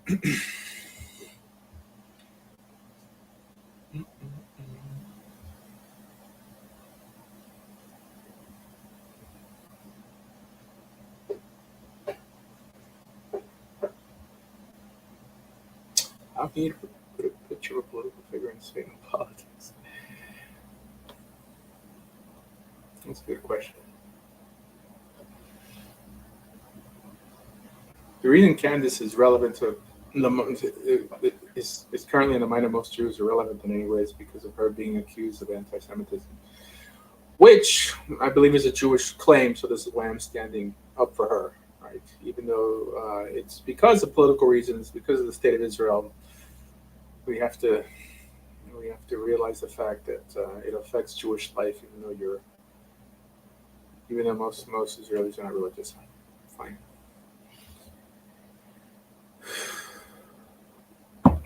How can you put a picture of a political figure in statement of politics? That's a good question. The reason Candace is relevant to is currently in the mind of most Jews irrelevant in any ways because of her being accused of anti-Semitism, which I believe is a Jewish claim. So this is why I'm standing up for her, right? Even though it's because of political reasons, because of the state of Israel, we have to realize the fact that it affects Jewish life, even though most Israelis are not religious. Fine.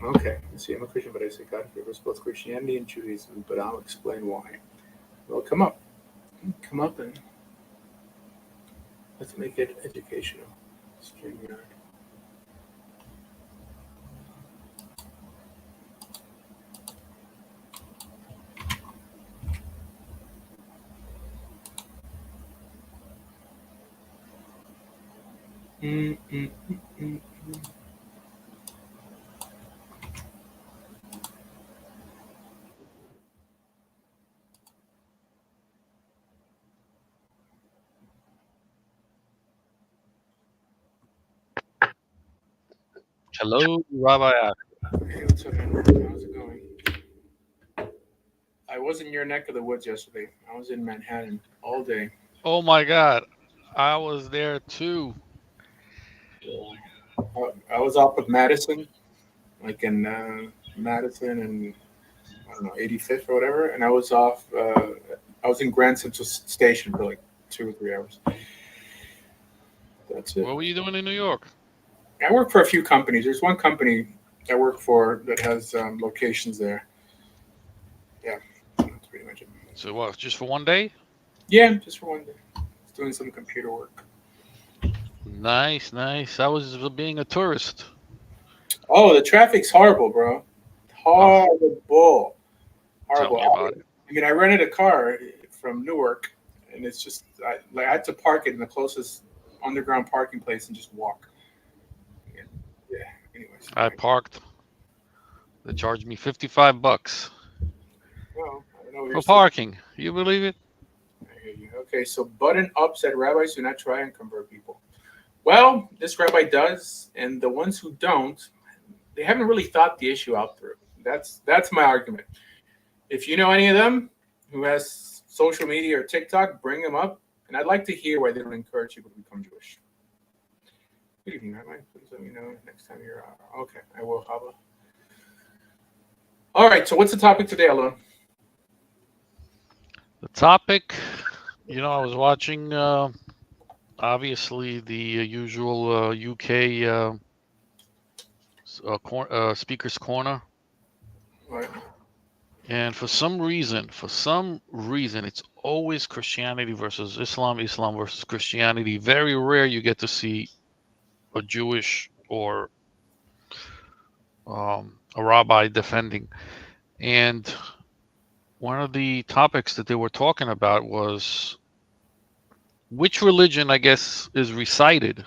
Okay, let's see. I'm a Christian, but I say God favors both Christianity and Judaism, but I'll explain why. Well, come up and let's make it educational. StreamYard. Mm. Hello, Rabbi. Hey, what's up, man? How's it going? I was in your neck of the woods yesterday. I was in Manhattan all day. Oh my God, I was there too. I was off of Madison, like in Madison and I don't know 85th or whatever, and I was off. I was in Grand Central Station for like 2 or 3 hours. That's it. What were you doing in New York? I work for a few companies. There's one company I work for that has locations there. Yeah, that's pretty much it. So what? Just for one day? Yeah, just for one day. Just doing some computer work. Nice, nice. I was being a tourist. Oh, the traffic's horrible, bro. Oh, Horrible. tell Horrible. me about it. I mean, I rented a car from Newark, and it's just I had to park it in the closest underground parking place and just walk. Yeah. Yeah. Anyways, I parked. They charged me $55 well, I don't know. You're for still. parking. You believe it? I hear you. Okay, so button up said rabbis do not try and convert people. Well, this rabbi does, and the ones who don't, they haven't really thought the issue out through. That's my argument. If you know any of them who has social media or TikTok, bring them up, and I'd like to hear why they don't encourage people to become Jewish. Good evening, Rabbi. Please let me know next time you're out. Okay, I will, Hava. All right, so what's the topic today, Alon? The topic, I was watching, obviously, the usual UK Speaker's Corner. Right. And for some reason, it's always Christianity versus Islam, Islam versus Christianity. Very rare you get to see a Jewish or a rabbi defending. And one of the topics that they were talking about was which religion, I guess, is recited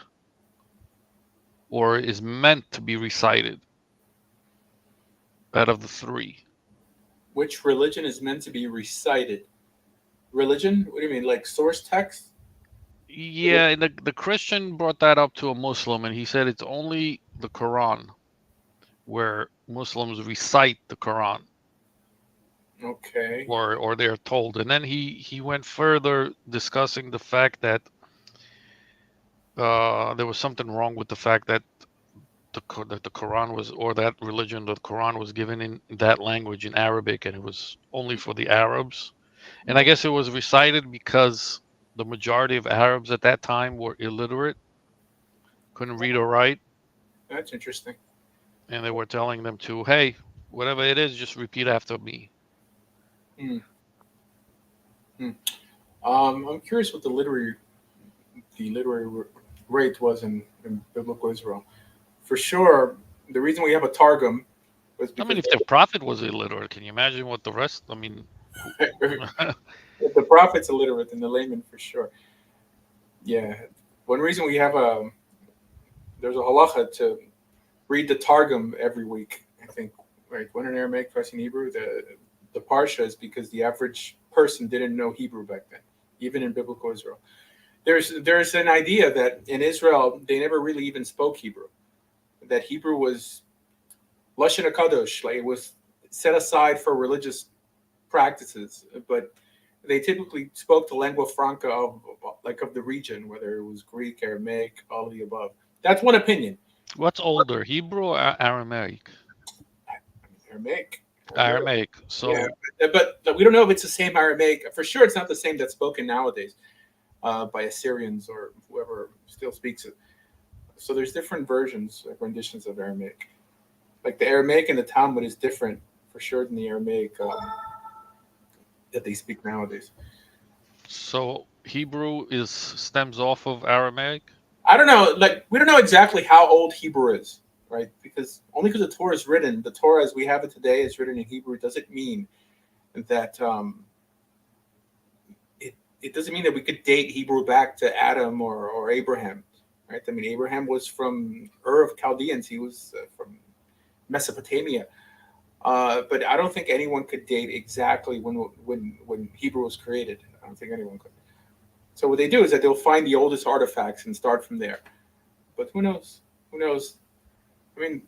or is meant to be recited out of the three. Which religion is meant to be recited? Religion? What do you mean, like source text? Yeah, and the Christian brought that up to a Muslim, and he said it's only the Quran where Muslims recite the Quran, Okay. or they're told. And then he went further discussing the fact that there was something wrong with the fact that the Quran was, or that religion, the Quran was given in that language in Arabic, and it was only for the Arabs. And I guess it was recited because the majority of Arabs at that time were illiterate, couldn't read or write, That's interesting. and they were telling them to, hey, whatever it is, just repeat after me. Hmm. I'm curious what the literary rate was in biblical Israel. For sure, The reason we have a Targum was I mean, because if the prophet was illiterate, can you imagine what the rest? I mean, if the prophet's illiterate, then the layman for sure. Yeah. One reason we have there's a halacha to read the Targum every week. I think right, one in Aramaic, twice in Hebrew. The parsha is because the average person didn't know Hebrew back then, even in biblical Israel. There's an idea that in Israel they never really even spoke Hebrew. That Hebrew was lashon hakadosh, like it was set aside for religious practices, but they typically spoke the lingua franca of the region, whether it was Greek, Aramaic, all of the above. That's one opinion. what's older, Hebrew or Aramaic? Aramaic. Aramaic. Yeah, So, but we don't know if it's the same Aramaic. For sure, it's not the same that's spoken nowadays by Assyrians or whoever still speaks it. So there's different versions, like renditions of Aramaic. Like the Aramaic in the Talmud is different for sure than the Aramaic that they speak nowadays. so Hebrew is stems off of Aramaic. I don't know. Like we don't know exactly how old Hebrew is, right? Because only because the Torah is written, the Torah as we have it today is written in Hebrew. Doesn't mean that it doesn't mean that we could date Hebrew back to Adam or Abraham, right? I mean, Abraham was from Ur of Chaldeans. He was from Mesopotamia. But I don't think anyone could date exactly when Hebrew was created. I don't think anyone could. So what they do is that they'll find the oldest artifacts and start from there. But who knows? Who knows? I mean,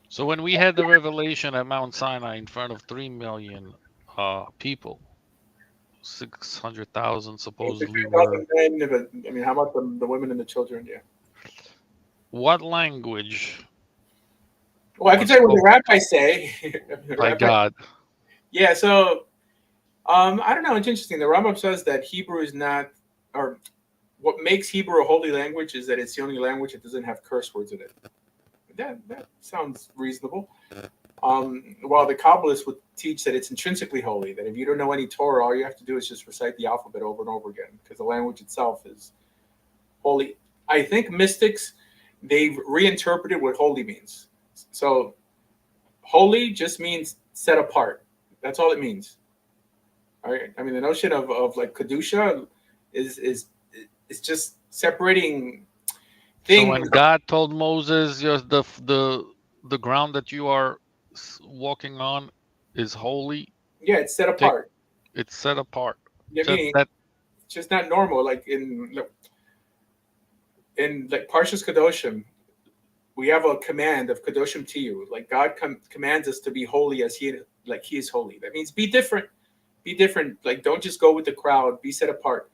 So when we had the revelation at Mount Sinai in front of 3 million people, 600,000 supposedly were. 3,000 men. But, I mean, how about the women and the children? Yeah. What language Well, I can was tell you what the spoken rabbis say. The by rabbi, God? yeah. So I don't know. It's interesting. The Rambam says that Hebrew is not, or what makes Hebrew a holy language is that it's the only language that doesn't have curse words in it. That sounds reasonable. While the Kabbalists would teach that it's intrinsically holy, that if you don't know any Torah, all you have to do is just recite the alphabet over and over again, because the language itself is holy. I think mystics, they've reinterpreted what holy means. So holy just means set apart. That's all it means. All right. I mean, the notion of like kedusha is just separating So when things. God told Moses, just the ground that you are walking on is holy, Yeah, it's set take apart. it's set apart. I So mean, that it's just not normal. Like in like Parshas Kadoshim, we have a command of Kadoshim to you. Like God commands us to be holy as He is holy. That means be different. Be different. Like don't just go with the crowd. Be set apart.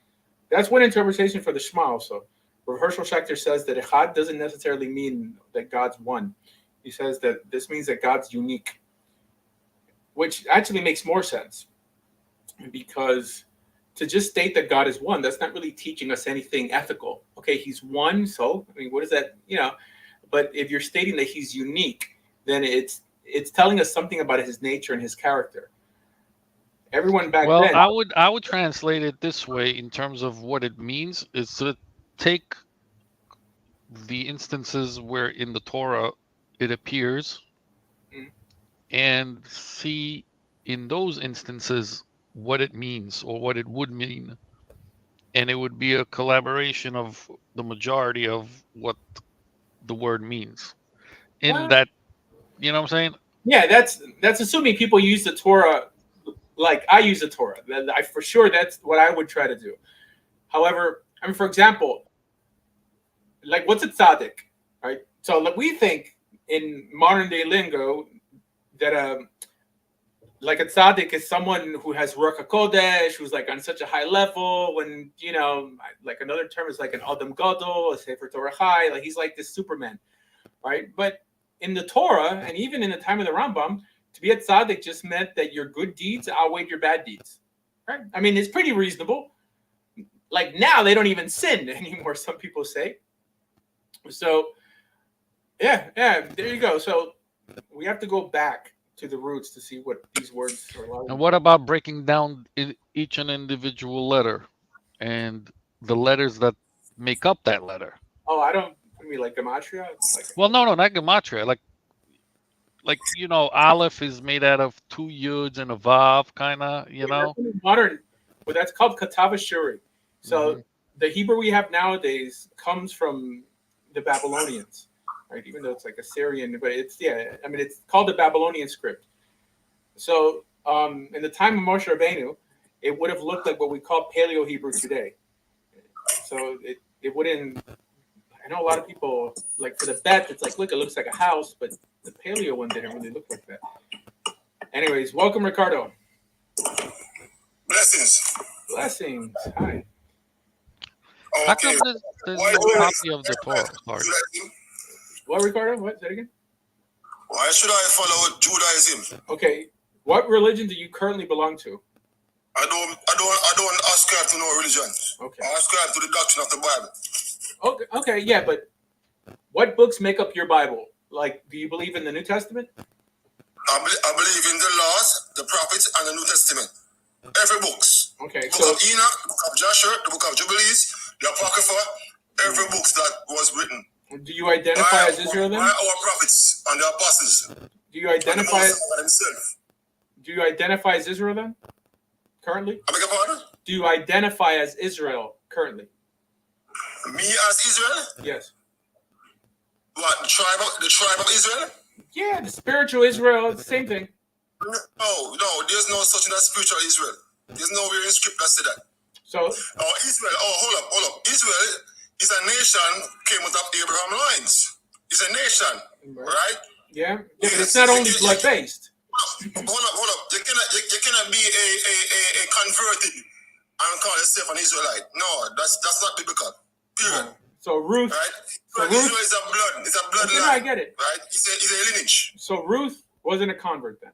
That's one interpretation for the Shema. Also, where Herschel Schachter says that Echad doesn't necessarily mean that God's one. He says that this means that God's unique, which actually makes more sense because to just state that God is one, that's not really teaching us anything ethical. Okay, He's one, so I mean, what is that? But if you're stating that He's unique, then it's telling us something about His nature and His character. Everyone back well, then, I would translate it this way in terms of what it means is to take the instances where in the Torah it appears mm, and see in those instances what it means or what it would mean, and it would be a collaboration of the majority of what the word means in well, that, you know what I'm saying? yeah, that's assuming people use the Torah like I use the Torah. For sure that's what I would try to do. However, I mean, for example, like what's a tzaddik, right? So like we think in modern day lingo that like a tzaddik is someone who has ruach hakodesh, who's like on such a high level. When like another term is like an adam gadol, a sefer Torah chai, like he's like this Superman, right? But in the Torah and even in the time of the Rambam, to be a tzaddik just meant that your good deeds outweighed your bad deeds, right? I mean, it's pretty reasonable. Like now they don't even sin anymore. Some people say. So yeah, there you go. So we have to go back to the roots to see what these words are allowed. And what about breaking down each and individual letter and the letters that make up that letter? Oh, I don't. I mean, like gematria. Like Well, no, not gematria. Like like Aleph is made out of two yuds and a vav, kind of, That's modern. Well, that's called Katav Shuri. So Mhm. the Hebrew we have nowadays comes from the Babylonians, right? Even though it's like Assyrian, but it's I mean, it's called the Babylonian script. So in the time of Moshe Rabbeinu, it would have looked like what we call Paleo Hebrew today. So it wouldn't. I know a lot of people like for the bet. It's like, look, it looks like a house, but the Paleo one didn't really look like that. Anyways, welcome, Ricardo. Blessings. Blessings. Hi. How Okay. come there's Why no should copy of the Torah? Sorry. Judaism? What, Ricardo? What? Say it again. Why should I follow Judaism? Okay. What religion do you currently belong to? I don't ascribe to no religion. Okay. I ascribe to the doctrine of the Bible. Okay. Okay. Yeah, but what books make up your Bible? Like, do you believe in the New Testament? I believe in the laws, the prophets, and the New Testament. Every books. Okay. The book of Enoch, the book of Joshua, the book of Jubilees, the Apocrypha, every book that was written. Do you identify as Israel then? By our prophets and the apostles. Do you identify? Himself. Do you identify as Israel then? Currently? I beg your pardon? Do you identify as Israel currently? Me as Israel? Yes. What, the tribe of Israel? Yeah, the spiritual Israel, it's the same thing. No, there's no such thing as spiritual Israel. There's nowhere in script that said that. So Israel, hold up. Israel is a nation came out of Abraham lines. It's a nation, right? Yeah, but it's not only blood based. Hold up. You cannot be a converted and call yourself an Israelite. No, that's not biblical. Period. So Ruth, right? So Israel is a bloodline. Okay, I get it. Right? It's a lineage. So Ruth wasn't a convert then.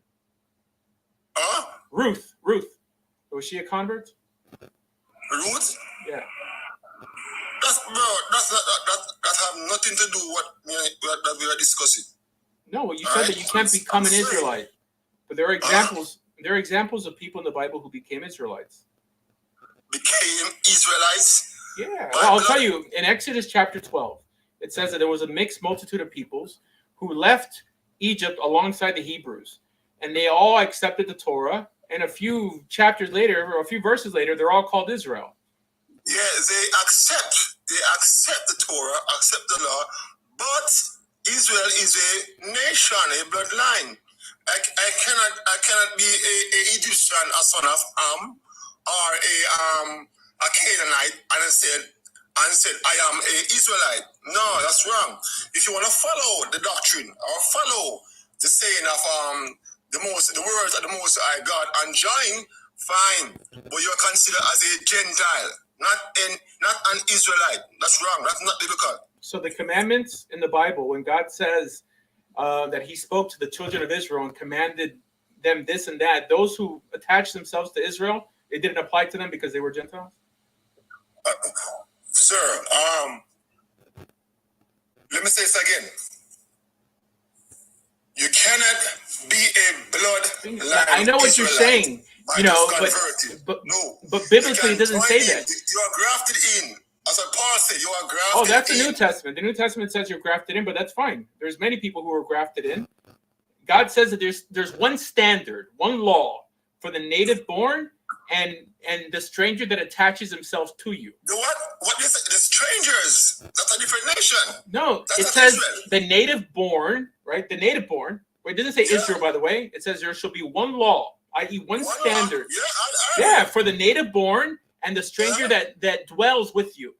Huh? Ruth, was she a convert? Ruth? Yeah. That have nothing to do with what we are discussing. No, you said that you can't become an Israelite, but there are examples. There are examples of people in the Bible who became Israelites. Became Israelites? Yeah. Well, I'll tell you. In Exodus chapter 12, it says that there was a mixed multitude of peoples who left Egypt alongside the Hebrews, and they all accepted the Torah. And a few chapters later, or a few verses later, they're all called Israel. Yeah, they accept the Torah, accept the law, but Israel is a nation, a bloodline. I cannot be a Egyptian, a son of Ham, or a Canaanite, and said I am a Israelite. No, that's wrong. If you want to follow the doctrine or follow the saying of the words of the Most High God and join, fine, but you are considered as a Gentile. Not an Israelite. That's wrong. That's not biblical. So the commandments in the Bible, when God says that he spoke to the children of Israel and commanded them this and that, those who attached themselves to Israel, it didn't apply to them because they were Gentiles? Sir, let me say this again. You cannot be a blood. I know what Israelite you're saying. But biblically it doesn't say that. You are grafted in. As Paul said, you are grafted in. Oh, that's the New Testament. The New Testament says you're grafted in, but that's fine. There's many people who are grafted in. God says that there's one standard, one law for the native born and the stranger that attaches himself to you. The what? What is it? The strangers. That's a different nation. No, that's it says Israel. The native born, right? The native born. Wait, it doesn't say Israel, by the way. It says there shall be one law, i.e. one standard. Yeah, for the native born and the stranger that dwells with you.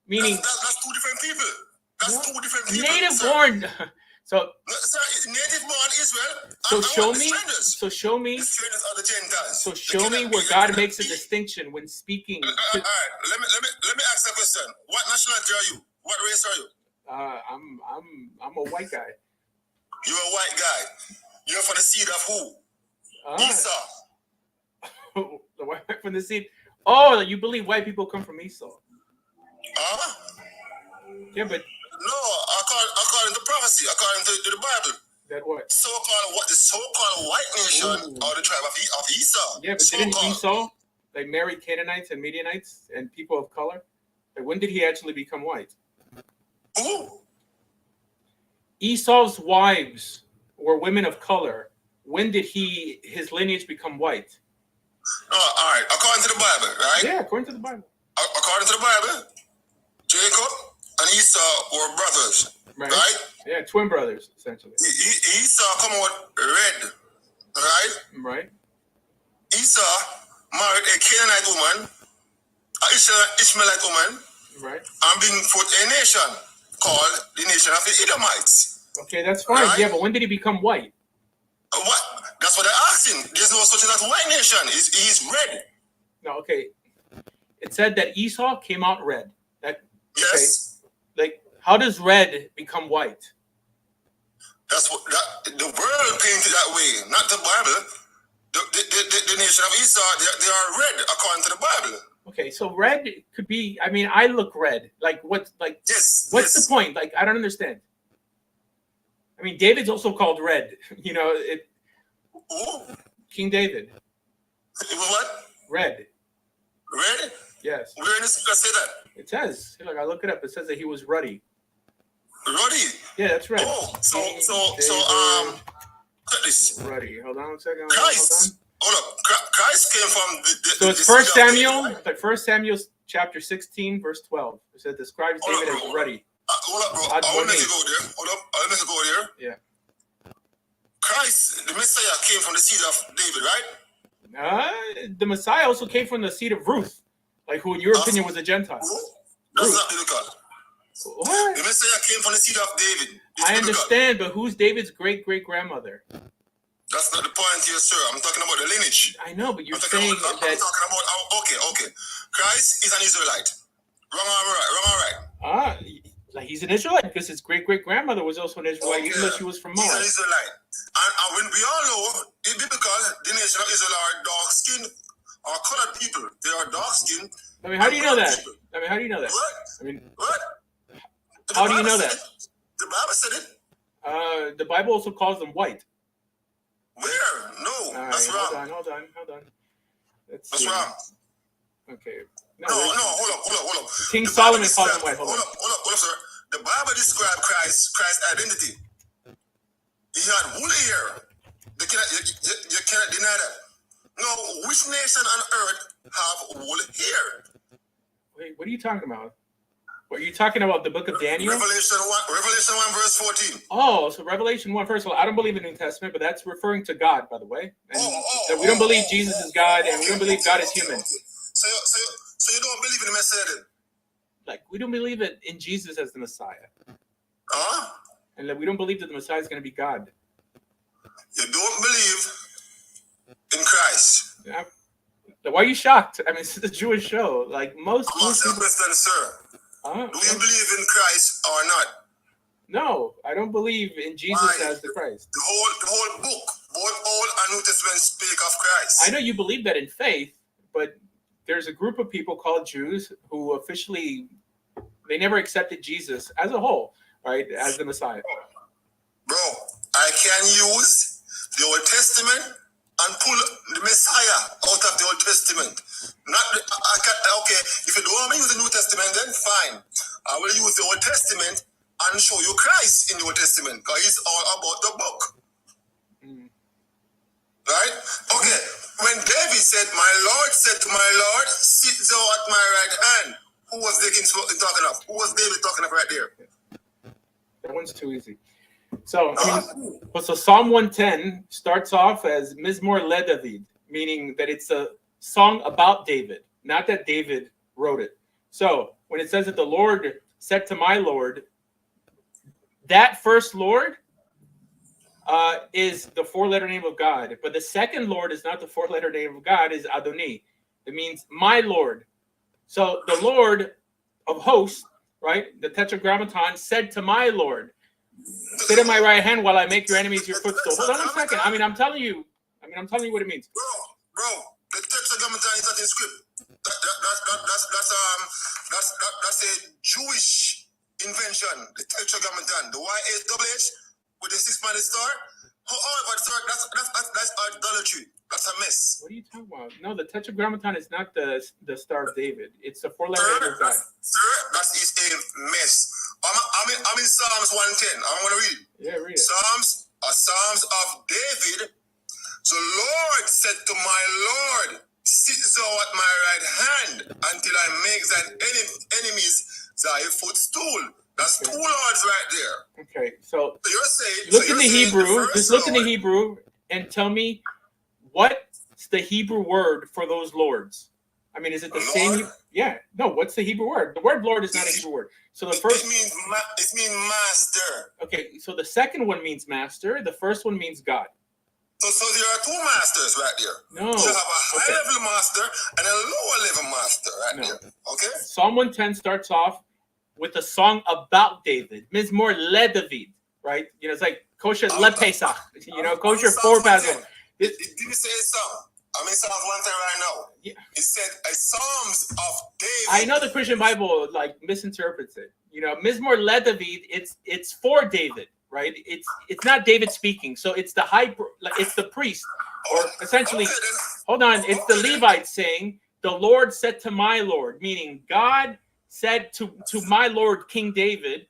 Meaning that's two different people. That's two different people. Native born. So native born Israel. So show me. So show me. The strangers are the Gentiles. So show me where God makes a distinction when speaking. All right. Let me ask a question. What nationality are you? What race are you? I'm a white guy. You're a white guy. You're from the seed of who? Esau. The white from the seed. Oh, you believe white people come from Esau? Yeah, but no. According to prophecy, according to the Bible. That what? The so-called white nation or the tribe of Esau. Yeah, but didn't Esau marry Canaanites and Midianites and people of color? When did he actually become white? Who? Esau's wives were women of color, when did his lineage become white? Oh, all right. According to the Bible, right? Yeah, according to the Bible. According to the Bible, Jacob and Esau were brothers, right? Yeah, twin brothers, essentially. Esau come out red, right? Right. Esau married a Canaanite woman, an Ishmaelite woman, right, and bring forth a nation called the nation of the Edomites. Okay, that's fine. Right? Yeah, but when did he become white? What? That's what they're asking. There's no such thing as white nation. He's red. No, okay. It said that Esau came out red. That yes. Okay. Like, how does red become white? That's what the world painted that way, not the Bible. The nation of Esau, they are red according to the Bible. Okay, so red could be. I mean, I look red. Like what? Like yes. What's the point? Like I don't understand. I mean, David's also called red. You know it. Who? King David. What? Red. Red? Yes. Where in the scripture say that? It says. Look, I look it up. It says that he was ruddy. Ruddy. Yeah, that's right. Oh, so this. Ruddy. Hold on one second. Christ. Hold up. Christ came from so it's First Samuel, like First Samuel chapter 16, verse 12. It said describes David as ruddy. Hold up, bro. I want to go there. Hold up. I want to go there. Yeah. Christ, the Messiah, came from the seed of David, right? The Messiah also came from the seed of Ruth, like who, in your opinion, was a Gentile. That's not biblical. What? The Messiah came from the seed of David. I understand, but who's David's great-great-grandmother? That's not the point here, sir. I'm talking about the lineage. I know, but you're saying that... I'm talking about... Okay. Christ is an Israelite. Wrong or right? Like he's an Israelite because his great-great-grandmother was also an Israelite, even though she was from Moab. He's an Israelite. And when we all know, in biblical, the nation of Israel are dark-skinned or colored people. They are dark-skinned. I mean, how do you know that? What? I mean... What? How do you know that? The Bible said it. The Bible also calls them white. Where? No, that's wrong. Hold on. That's wrong. Okay. No, hold up. King Solomon calls him white. Hold up, sir. The Bible describes Christ's identity. He had wool hair. You cannot deny that. No, which nation on earth have wool hair? Wait, what are you talking about? Are you talking about the book of Daniel? Revelation 1, verse 14. Oh, so Revelation 1. First of all, I don't believe in the New Testament, but that's referring to God, by the way. And we don't believe Jesus is God, and we don't believe God is human. So you don't believe in the Messiah? Like, we don't believe in Jesus as the Messiah. Huh? And we don't believe that the Messiah is going to be God. You don't believe in Christ? Yeah. Why are you shocked? I mean, it's a Jewish show. Like, most I'm asking a question, sir. Do you believe in Christ or not? No, I don't believe in Jesus as the Christ. The whole book, both Old and New Testament, speak of Christ. I know you believe that in faith, but there's a group of people called Jews who officially, they never accepted Jesus as a whole, right, as the Messiah. Bro, I can use the Old Testament and pull the Messiah out of the Old Testament. Okay, if you don't want me to use the New Testament, then fine. I will use the Old Testament and show you Christ in the Old Testament, because it's all about the book. Right? Okay, when David said, my Lord said to my Lord, sit thou at my right hand. Who was David talking of? Who was David talking of right there? That one's too easy. So, so Psalm 110 starts off as Mizmor le David, meaning that it's a song about David, not that David wrote it. So when it says that the Lord said to my Lord, that first Lord is the four-letter name of God. But the second Lord is not the four-letter name of God, is Adoni. It means my Lord. So the Lord of hosts, right, the Tetragrammaton, said to my Lord, sit at my right hand while I make your enemies your footstool. Hold on a second. I'm telling you what it means. Bro, the Tetragrammaton is not in script. That's a Jewish invention. The Tetragrammaton, the YHWH with the 6-minded star. That's idolatry. That's a mess. What are you talking about? No, the Tetragrammaton is not the Star of David. It's the four-letter name of God. Sir, that is a mess. I'm in Psalms 110. I'm going to read it. Yeah, read it. Psalms a Psalms of David. The Lord said to my Lord, sit thou at my right hand until I make thine enemies thy footstool. That's two lords right there. Okay, so you're saying, look in the Hebrew. Just look in the Hebrew and tell me what's the Hebrew word for those lords. I mean, is it the same? Yeah. No. What's the Hebrew word? The word Lord is not a Hebrew word. So the first. It means master. Okay. So the second one means master. The first one means God. So there are two masters right there. No. You have a high level master and a lower level master right there. Okay. Psalm 110 starts off with a song about David. Mizmor le David. Right. You know, it's like kosher le Pesach. You know, kosher for Passover. It didn't say a song. I'm in Psalms 110 right now. Yeah. It said a Psalms of David. I know the Christian Bible like misinterprets it. You know, Mizmor le David. It's for David, right? It's not David speaking. So it's the it's the priest, or essentially. Hold on, it's the Levites saying, "The Lord said to my Lord," meaning God said to my Lord King David,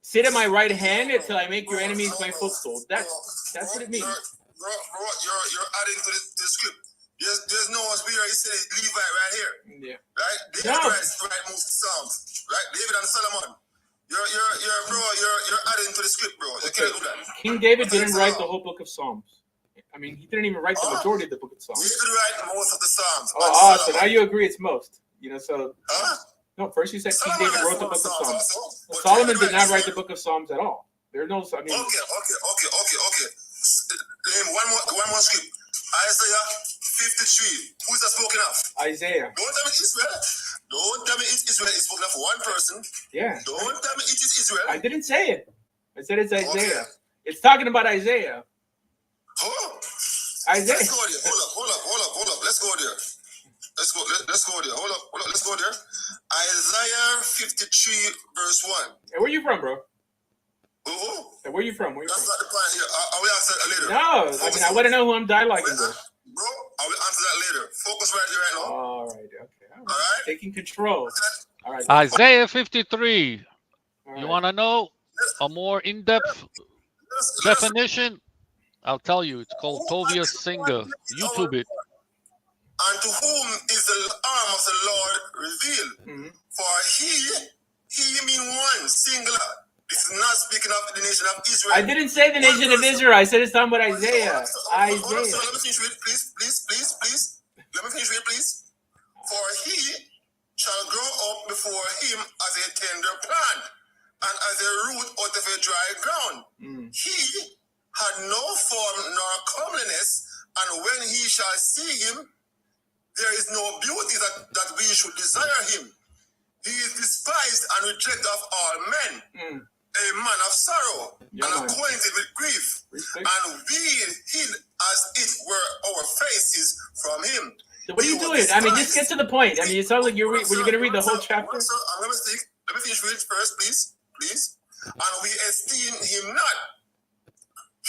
"Sit at my right hand until I make your enemies my footstool." That's what it means. Bro, you're adding to the script. There's no one where he said Levite right here. Yeah. Right? David writes most Psalms. Right? David and Solomon. You're adding to the script, bro. You can't do that. King David didn't write the whole book of Psalms. I mean, he didn't even write the majority of the book of Psalms. He did write most of the Psalms. So now you agree it's most. You know, so no, first you said King David wrote the book of Psalms. Solomon did not write the book of Psalms at all. There's no I mean Okay. One more script. Isaiah 53. Who's that spoken of? Isaiah. Don't tell me Israel. Don't tell me it's Israel. It's spoken of one person. Yeah. Don't tell me it is Israel. I didn't say it. I said it's Isaiah. Okay. It's talking about Isaiah. Isaiah. Let's go there. Hold up. Let's go there. Let's go there. Hold up. Let's go there. Isaiah 53 verse 1. Hey, where you from, bro? Hey, where you from? That's not the point here. I will answer that later. No, I mean, I want to know who I'm dialoguing with. Bro, I will answer that later. Focus right here right now. All right. Okay. All right. Taking control. All right. Isaiah 53. Right. You want to know a more in-depth definition? I'll tell you. It's called Tovia Singer. YouTube it. And to whom is the arm of the Lord revealed? For he mean one, singular. This is not speaking of the nation of Israel. I didn't say the nation of Israel. I said it's talking about Isaiah. Hold on, let me finish with it, please. Let me finish with it, please. For he shall grow up before him as a tender plant, and as a root out of a dry ground. He had no form nor comeliness, and when he shall see him, there is no beauty that we should desire him. He is despised and rejected of all men. A man of sorrow and acquainted with grief, and we hid as it were our faces from him. So what are you doing? I mean, just get to the point. I mean, it sounds like were you going to read the whole chapter? I'm going to speak. Let me finish reading first, please. And we esteem him not.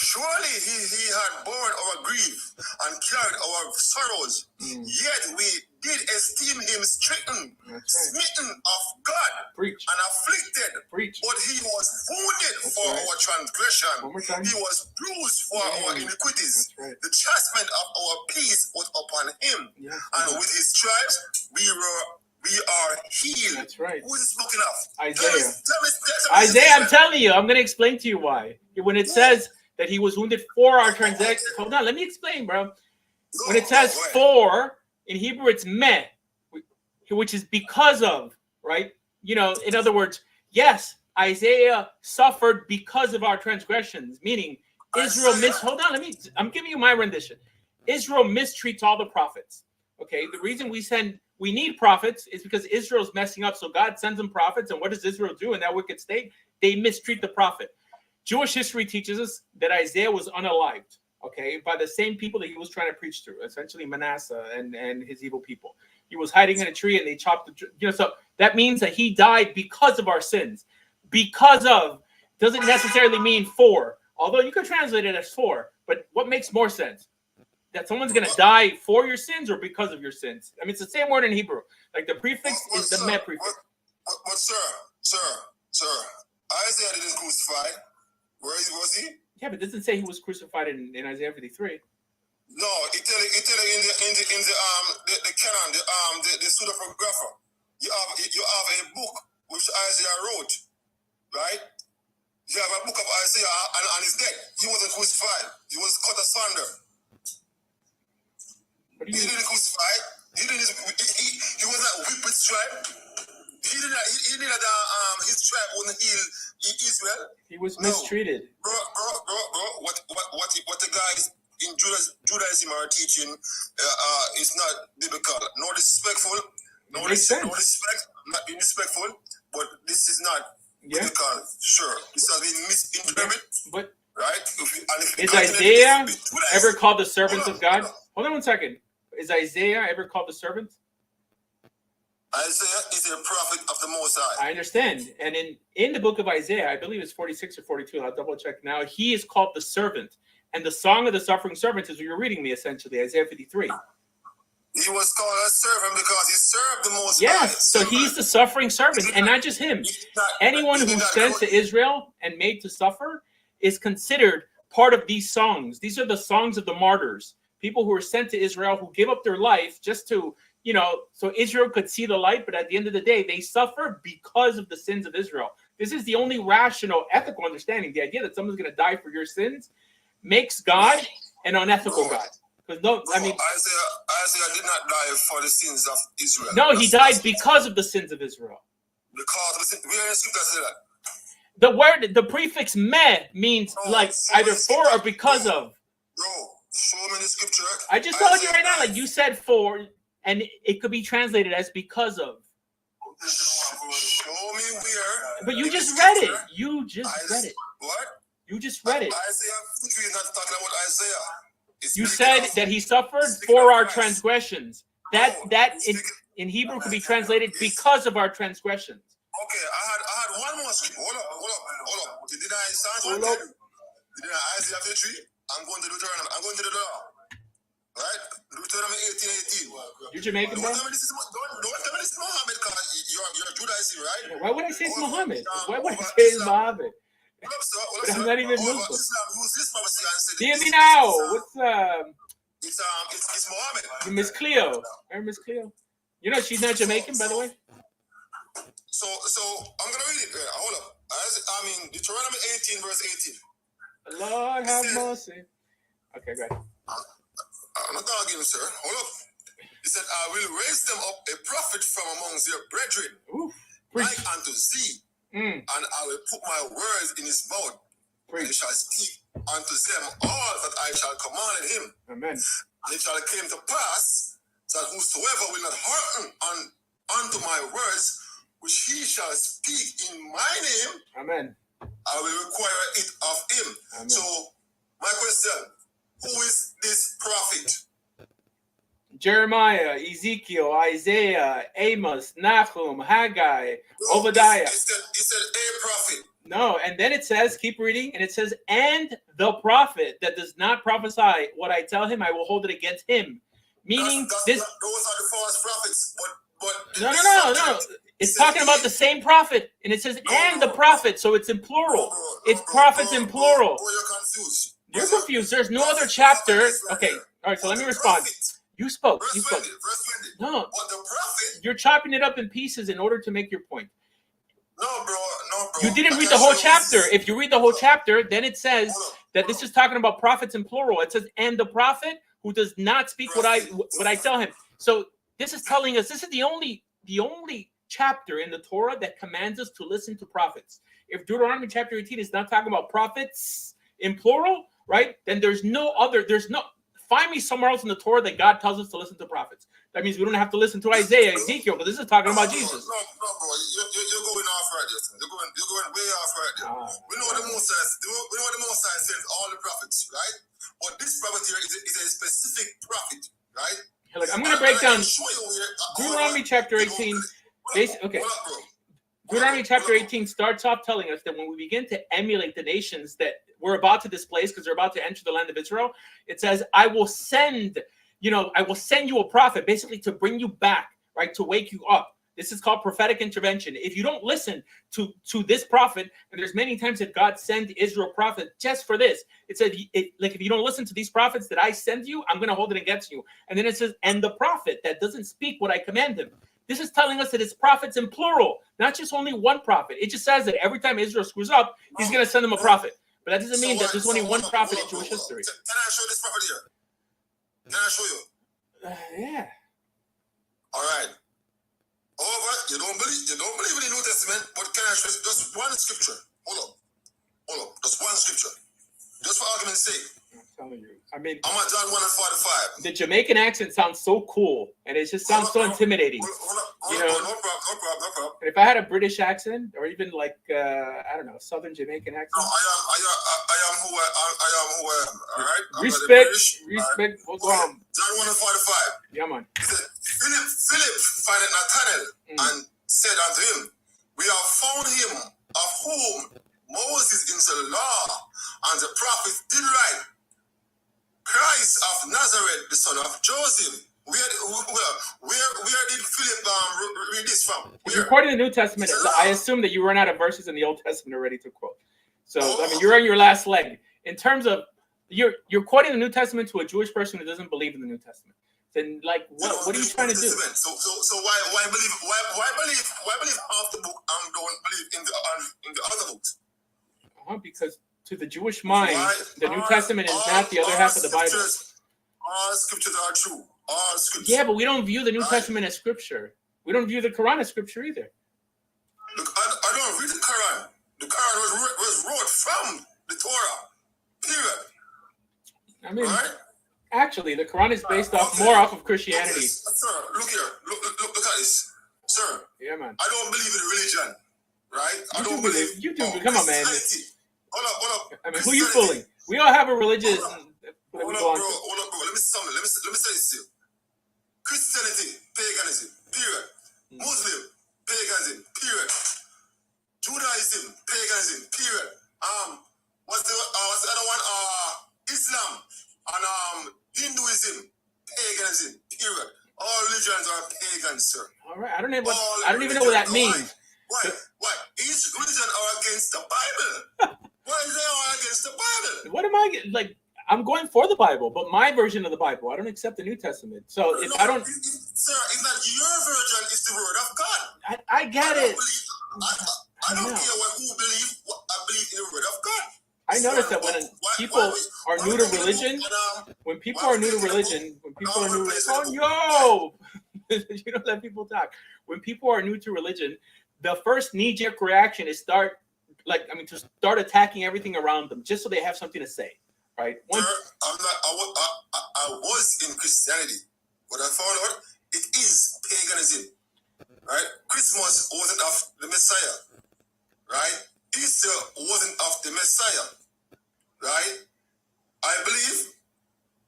Surely he had borne our grief and carried our sorrows. Yet we did esteem him stricken, smitten of God, and afflicted. But he was wounded for our transgression. He was bruised for our iniquities. The chastisement of our peace was upon him. And with his stripes we are healed. That's right. Who is it speaking of? Isaiah. Tell me, Isaiah, I'm telling you. I'm going to explain to you why. When it says that he was wounded for our transgressions. Hold on, let me explain, bro. When it says for, in Hebrew it's meh, which is because of, right? You know, in other words, yes, Isaiah suffered because of our transgressions, meaning Israel I'm giving you my rendition. Israel mistreats all the prophets. Okay, the reason we need prophets is because Israel's messing up. So God sends them prophets, and what does Israel do in that wicked state? They mistreat the prophet. Jewish history teaches us that Isaiah was unalived, okay, by the same people that he was trying to preach to, essentially Manasseh and his evil people. He was hiding in a tree and they chopped the tree. You know, so that means that he died because of our sins. Because of doesn't necessarily mean for, although you could translate it as for, but what makes more sense? That someone's going to die for your sins or because of your sins? I mean, it's the same word in Hebrew. Like the prefix is the meh prefix. But sir, Isaiah didn't crucify. Was see? Yeah, but it doesn't say he was crucified in Isaiah 53. No, it tell you in the canon, the pseudepigrapha. You have a book which Isaiah wrote, right? You have a book of Isaiah and he's dead. He wasn't crucified. He was cut asunder. He didn't crucify. He was not whipped with stripe. He did not his tribe wouldn't heal Israel. He was mistreated. Bro. What the guys in Judaism are teaching is not biblical. No disrespectful. No respect. Not being respectful. But this is not biblical. Sure. This has been misinterpreted. But right? Is Isaiah ever called the servant of God? Hold on 1 second. Is Isaiah ever called the servant? Isaiah is a prophet of the Most High. I understand. And in the book of Isaiah, I believe it's 46 or 42, I'll double check now, he is called the servant. And the song of the suffering servant is what you're reading me, essentially, Isaiah 53. He was called a servant because he served the Most High. Yes, so he's the suffering servant, and not just him. Anyone who's sent to Israel and made to suffer is considered part of these songs. These are the songs of the martyrs. People who were sent to Israel who gave up their life just to, so Israel could see the light, but at the end of the day, they suffer because of the sins of Israel. This is the only rational, ethical understanding. The idea that someone's going to die for your sins makes God an unethical God. Because Isaiah did not die for the sins of Israel. No, he died because of the sins of Israel. Because of the sins. Where in the scripture say that? The word, the prefix "me" means either for or because of. Bro, show me the scripture. I just told you right now, like you said for, and it could be translated as because of. Show me where. But you just read it. You just read it. What? You just read it. Isaiah 53 is not talking about Isaiah. You said that he suffered for our transgressions. That in Hebrew could be translated because of our transgressions. Okay, I had one more scripture. Hold up. Did I sound Hold up. Did I Isaiah 53? I'm going to Deuteronomy. I'm going to the law. Right? Deuteronomy 18:18. You're Jamaican, bro? Don't tell me this is Muhammad because you're Judaism, right? Why would I say it's Muhammad? Why would I say it's Muhammad? But I'm not even Muslim. Hear me now. What's It's Muhammad. Miss Cleo? Remember Miss Cleo? You know she's not Jamaican, by the way. So I'm gonna read it. Hold up. Deuteronomy 18 verse 18. Lord have mercy. Okay, go ahead. I'm not arguing, sir. Hold up. He said, I will raise them up a prophet from amongst their brethren, like unto thee, and I will put my words in his mouth, and he shall speak unto them all that I shall command him. Amen. And it shall come to pass that whosoever will not hearken unto my words, which he shall speak in my name, Amen, I will require it of him. Amen. So, my question, who is this prophet? Jeremiah, Ezekiel, Isaiah, Amos, Nahum, Haggai, Obadiah. He said a prophet. No, and then it says, keep reading, and it says, and the prophet that does not prophesy what I tell him, I will hold it against him. Meaning this. Those are the false prophets. But No. It's talking about the same prophet, and it says, and the prophet, so it's in plural. It's prophets in plural. You're confused. You're confused. There's no other chapter. Okay, all right, so let me respond. You spoke. Verse 20. No, But the prophet. you're chopping it up in pieces in order to make your point. No, bro. You didn't read the whole chapter. If you read the whole chapter, then it says that this is talking about prophets in plural. It says, and the prophet who does not speak what I tell him. So this is telling us this is the only chapter in the Torah that commands us to listen to prophets. If Deuteronomy chapter 18 is not talking about prophets in plural, right? Then find me somewhere else in the Torah that God tells us to listen to prophets. That means we don't have to listen to Isaiah, Ezekiel, but this is talking about Jesus. No, bro. You're going off right there. You're going way off right there. We know the Most High sends all the prophets, right? But this prophet here is a specific prophet, right? Look, I'm going to break down Deuteronomy chapter 18. Deuteronomy chapter 18 starts off telling us that when we begin to emulate the nations that we're about to displace because they're about to enter the land of Israel, it says, I will send you a prophet, basically to bring you back, right? To wake you up. This is called prophetic intervention. If you don't listen to this prophet, and there's many times that God sent Israel prophet just for this. It said, like, if you don't listen to these prophets that I send you, I'm going to hold it against you. And then it says, and the prophet that doesn't speak what I command him. This is telling us that it's prophets in plural, not just only one prophet. It just says that every time Israel screws up, he's going to send them a prophet. But that doesn't mean that there's only one prophet in Jewish history. Can I show this prophet here? Can I show you? Yeah. All right. However, you don't believe in the New Testament, but can I show just one scripture? Hold up. Just one scripture. Just for argument's sake. I'm telling you. I mean, I'm at John 1:45. the Jamaican accent sounds so cool, and it just sounds so intimidating. No problem. And if I had a British accent, or even like I don't know, Southern Jamaican accent. No, I am who I am. All right. Respect. What's wrong? John 1:45. Yeah, man. He said, Philip findeth Nathanael and said unto him, we have found him of whom Moses in the law and the prophets did write, Christ of Nazareth, the son of Joseph. Where did Philip read this from? If you're quoting the New Testament, I assume that you run out of verses in the Old Testament already to quote. So I mean, you're on your last leg. In terms of you're quoting the New Testament to a Jewish person who doesn't believe in the New Testament. Then like what are you trying to do? So why believe half the book and don't believe in the other books? Because to the Jewish mind, the New Testament is not the other half of the Bible. All scriptures are true. All scriptures. Yeah, but we don't view the New Testament as scripture. We don't view the Quran as scripture either. Look, I don't read the Quran. The Quran was wrote from the Torah. Period. I mean, actually, the Quran is based more off of Christianity. Sir, look here. Look at this. Sir. Yeah, man. I don't believe in religion. Right? I don't believe. You do. Come on, man. Hold up. I mean, who are you fooling? We all have a religion. Hold up, bro. Let me say this to you. Christianity, paganism, period. Muslim, paganism, period. Judaism, paganism, period. What's the other one? Islam and Hinduism, paganism, period. All religions are pagan, sir. All right. I don't even know what that means. Why? Each religion are against the Bible. Why is they all against the Bible? What am I like? I'm going for the Bible, but my version of the Bible. I don't accept the New Testament. So if I don't, sir, it's not your version. It's the word of God. I get it. I don't care who believe. I believe in the word of God. I noticed that when people are new to religion, you don't let people talk. When people are new to religion, the first knee-jerk reaction is to start attacking everything around them, just so they have something to say, right? Sir, I was in Christianity, but I found out it is paganism, right? Christmas wasn't of the Messiah, right? Easter wasn't of the Messiah, right? I believe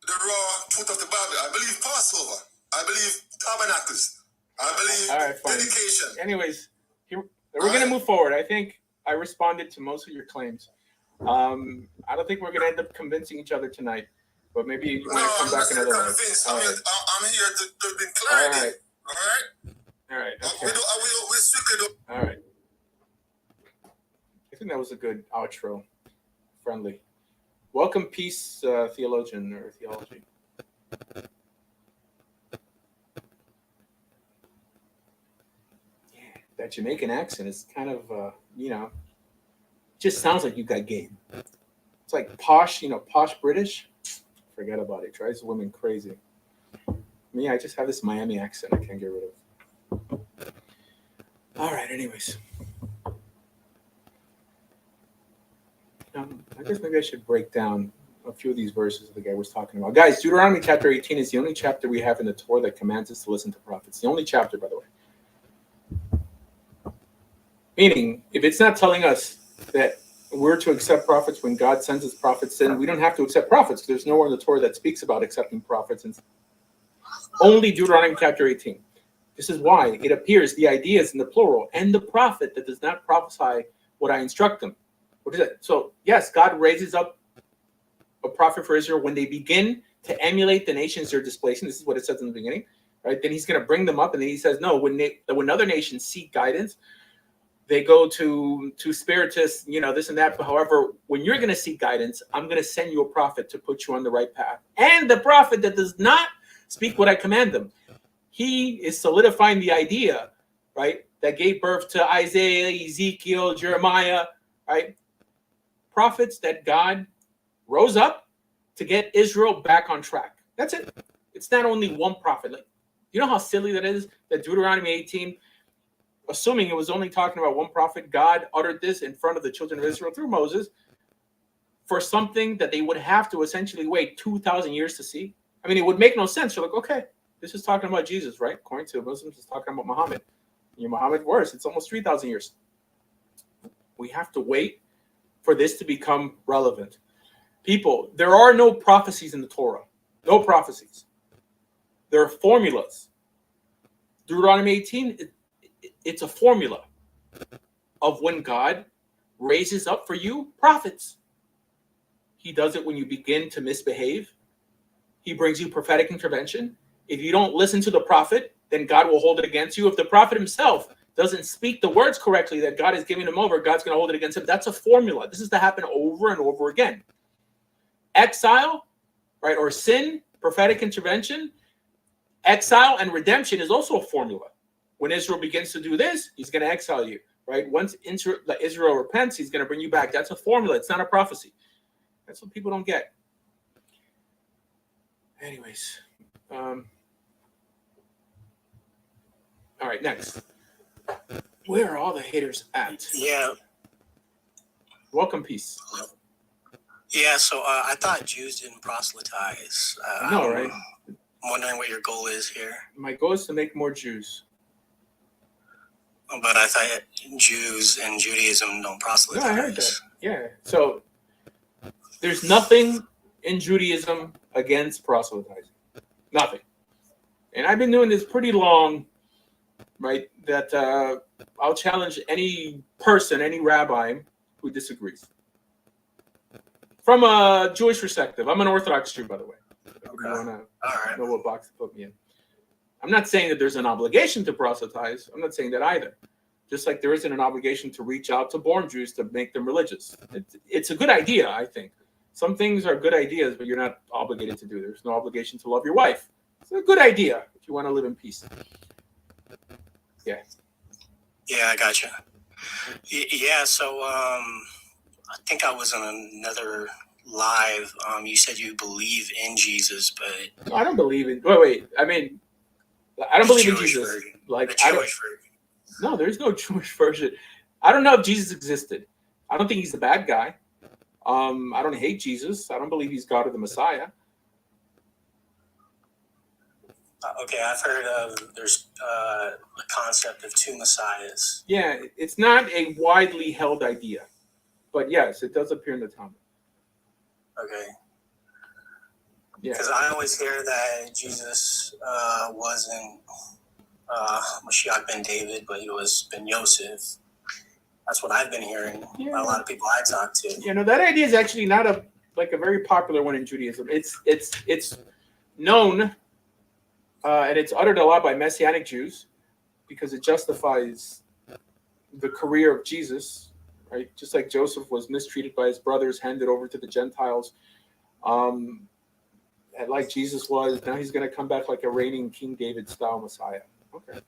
the raw truth of the Bible. I believe Passover. I believe tabernacles. I believe dedication. Anyways, we're going to move forward. I think I responded to most of your claims. I don't think we're going to end up convincing each other tonight, but maybe you might come back another one. I'm here to bring clarity. All right. Okay. We strictly do. All right. I think that was a good outro. Friendly. Welcome, peace, theologian or theology. Yeah, that Jamaican accent is kind of, just sounds like you got game. It's like posh, posh British. Forget about it. Drives women crazy. Me, I just have this Miami accent I can't get rid of. All right, anyways. I guess maybe I should break down a few of these verses that the guy was talking about. Guys, Deuteronomy chapter 18 is the only chapter we have in the Torah that commands us to listen to prophets. The only chapter, by the way. Meaning, if it's not telling us that we're to accept prophets when God sends us prophets, then we don't have to accept prophets. There's nowhere in the Torah that speaks about accepting prophets. And only Deuteronomy chapter 18. This is why it appears the idea is in the plural, and the prophet that does not prophesy what I instruct them. What is it? So, yes, God raises up a prophet for Israel when they begin to emulate the nations they're displacing. This is what it says in the beginning. right? Then he's going to bring them up, and then he says, no, when other nations seek guidance, they go to spiritists, this and that. But however, when you're going to seek guidance, I'm going to send you a prophet to put you on the right path. And the prophet that does not speak what I command them, he is solidifying the idea, right, that gave birth to Isaiah, Ezekiel, Jeremiah, right? Prophets that God rose up to get Israel back on track. That's it. It's not only one prophet. Like, you know how silly that is? That Deuteronomy 18, assuming it was only talking about one prophet, God uttered this in front of the children of Israel through Moses for something that they would have to essentially wait 2,000 years to see. I mean, it would make no sense. You're like, okay, this is talking about Jesus, right? According to Muslims, it's talking about Muhammad. Muhammad worse. It's almost 3,000 years. We have to wait for this to become relevant. People, there are no prophecies in the Torah. No prophecies. There are formulas. Deuteronomy 18, it's a formula of when God raises up for you prophets. He does it when you begin to misbehave. He brings you prophetic intervention. If you don't listen to the prophet, then God will hold it against you. If the prophet himself doesn't speak the words correctly that God is giving him over, God's going to hold it against him. That's a formula. This is to happen over and over again. Exile, right, or sin, prophetic intervention, exile and redemption is also a formula. When Israel begins to do this, he's going to exile you, right? Once Israel repents, he's going to bring you back. That's a formula. It's not a prophecy. That's what people don't get. Anyways, all right, next. Where are all the haters at? Yeah. Welcome, peace. Yeah, so I thought Jews didn't proselytize. No, right? I'm wondering what your goal is here. My goal is to make more Jews. But I thought Jews and Judaism don't proselytize. No, I heard that. Yeah. So there's nothing in Judaism against proselytizing. Nothing. And I've been doing this pretty long, right? That I'll challenge any person, any rabbi who disagrees. From a Jewish perspective, I'm an Orthodox Jew, by the way. If you want to know what box to put me in. I'm not saying that there's an obligation to proselytize. I'm not saying that either. Just like there isn't an obligation to reach out to born Jews to make them religious. It's a good idea, I think. Some things are good ideas, but you're not obligated to do. There's no obligation to love your wife. It's a good idea if you want to live in peace. Yeah. Yeah, I gotcha. Yeah, so I think I was on another live. You said you believe in Jesus, but No, I don't believe in. Wait. I mean, I don't believe in Jesus. Version. Like The Jewish version. No, there's no Jewish version. I don't know if Jesus existed. I don't think he's the bad guy. I don't hate Jesus. I don't believe he's God or the Messiah. Okay, I've heard of there's the concept of two messiahs. Yeah, it's not a widely held idea, but yes, it does appear in the Talmud. Okay. Yeah. Because I always hear that Jesus wasn't Mashiach ben David, but he was ben Yosef. That's what I've been hearing by a lot of people I talk to. You know, that idea is actually not a very popular one in Judaism. It's known and it's uttered a lot by Messianic Jews because it justifies the career of Jesus, right? Just like Joseph was mistreated by his brothers, handed over to the Gentiles. And like Jesus was, now he's going to come back like a reigning King David style Messiah. Okay.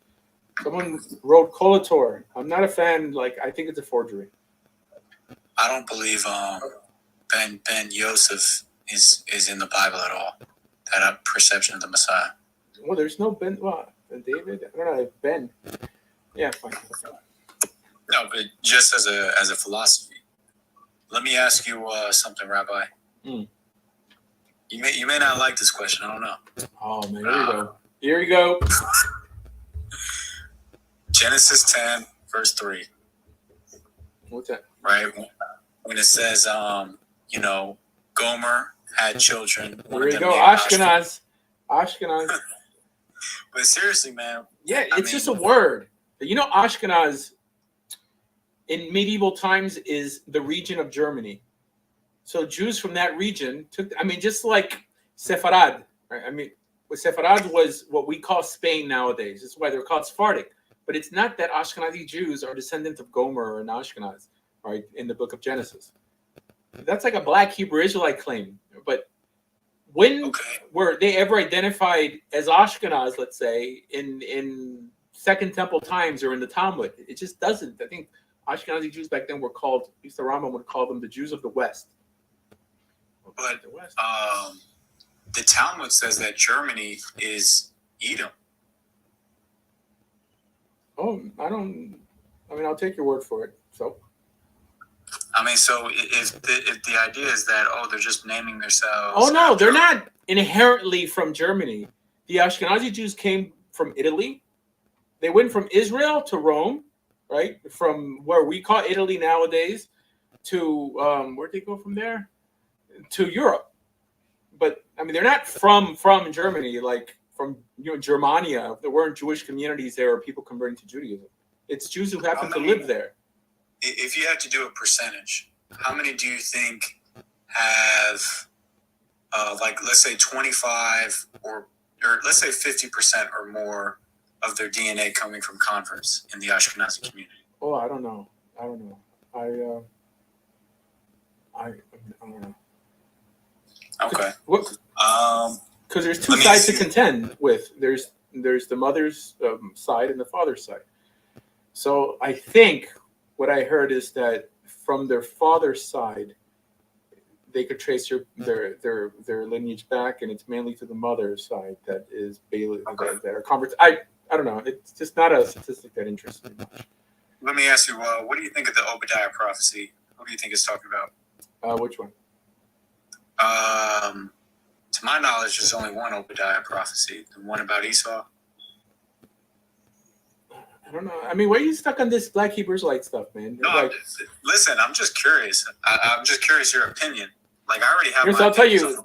Someone wrote Kolator. I'm not a fan. I think it's a forgery. I don't believe Ben Yosef is in the Bible at all. That perception of the Messiah. Well, there's no Ben. Well, David. I don't know. Ben. Yeah, fine. Okay. No, but just as a philosophy, let me ask you something, Rabbi. Mm. You may not like this question. I don't know. Oh man, here we go. Here we go. Genesis 10, verse 3. What's that? Right when it says, Gomer had children. Here we go. Ashkenaz. But seriously, man. Yeah, it's just a word. You know, Ashkenaz in medieval times is the region of Germany. So Jews from that region took. I mean, just like Sepharad. Right? I mean, Sepharad was what we call Spain nowadays. That's why they're called Sephardic. But it's not that Ashkenazi Jews are descendants of Gomer and Ashkenaz, right, in the book of Genesis. That's like a black Hebrew Israelite claim. But when were they ever identified as Ashkenaz, let's say, in Second Temple times or in the Talmud? It just doesn't. I think Ashkenazi Jews back then were called, at least the Rambam would call them the Jews of the West. But the Talmud says that Germany is Edom. Oh, I'll take your word for it. So, I mean, so if the idea is that, they're just naming themselves. Oh, no, they're not inherently from Germany. The Ashkenazi Jews came from Italy. They went from Israel to Rome, right? From where we call Italy nowadays to, where'd they go from there? To Europe. But, I mean, they're not from Germany, like from Germania. There weren't Jewish communities there or people converting to Judaism. It's Jews who happen to live there. If you had to do a percentage, how many do you think have, let's say 25 or let's say 50% or more of their DNA coming from converts in the Ashkenazi community? Oh, I don't know. I don't know. I don't know. Okay. Because there's two sides to contend with. There's the mother's side and the father's side. So I think what I heard is that from their father's side, they could trace their lineage back, and it's mainly to the mother's side that is that are converts. I don't know. It's just not a statistic that interests me much. Let me ask you, what do you think of the Obadiah prophecy? What do you think it's talking about? Which one? To my knowledge, there's only one Obadiah prophecy, the one about Esau. I don't know. I mean, why are you stuck on this Black Hebrew Israelite stuff, man? No, listen, I'm just curious. I'm just curious your opinion. Like, I already have my I'll tell you,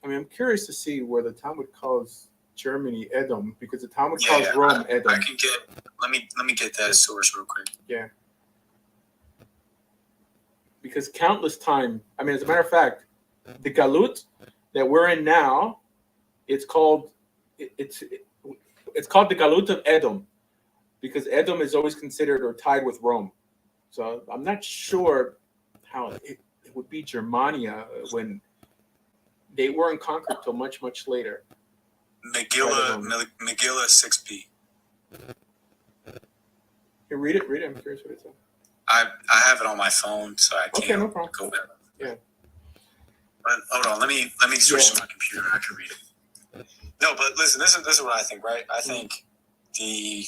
I'm curious to see where the Talmud calls Germany Edom, because the Talmud calls Rome Edom. I can get, let me get that source real quick. Yeah. Because countless time, as a matter of fact, the Galut that we're in now, it's called the Galut of Edom, because Edom is always considered or tied with Rome. So I'm not sure how it would be Germania when they weren't conquered till much, much later. Megillah 6b. Here, read it. I'm curious what it says. I have it on my phone, so I can't go there. Yeah. But hold on, let me switch to my computer. I can read it. No, but listen, this is what I think, right? I think the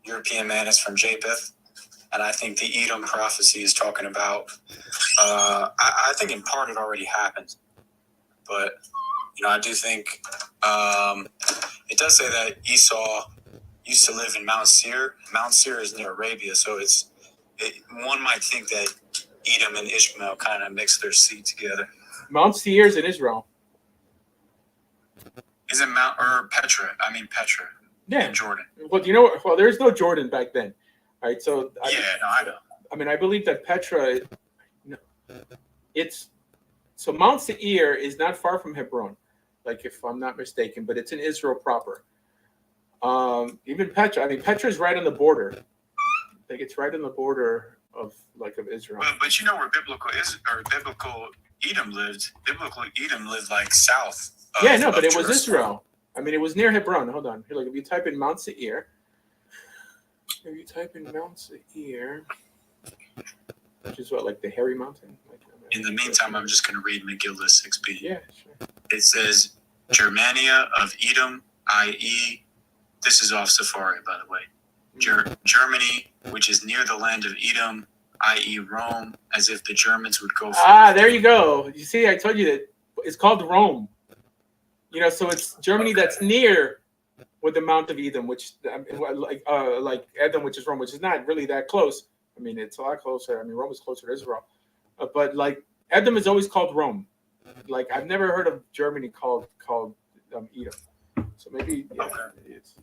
European man is from Japheth, and I think the Edom prophecy is talking about. I think in part it already happened, but I do think it does say that Esau used to live in Mount Seir. Mount Seir is near Arabia, so one might think that Edom and Ishmael kind of mixed their seed together. Mount Seir is in Israel. Is it Petra? I mean Petra. Yeah. In Jordan. Well, you know what? Well, there's no Jordan back then. All right, so I know. I believe that Petra. So Mount Seir is not far from Hebron, like if I'm not mistaken, but it's in Israel proper. Even Petra. Petra is right on the border. I think it's right on the border of Israel. But where biblical Edom lived? Biblical Edom lived like south. But it was Israel. It was near Hebron. Hold on. Here, if you type in Mount Seir, which is what, like the hairy mountain? In the meantime, I'm just going to read Megillah 6b. Yeah, sure. It says, Germania of Edom, i.e., this is off Safari, by the way. Germany, which is near the land of Edom, i.e. Rome, as if the Germans would go for there you go. You see, I told you that it's called Rome. So it's Germany that's near with the Mount of Edom, which like Edom, which is Rome, which is not really that close. It's a lot closer. Rome is closer to Israel. But like Edom is always called Rome. Like I've never heard of Germany called Edom. So maybe it's.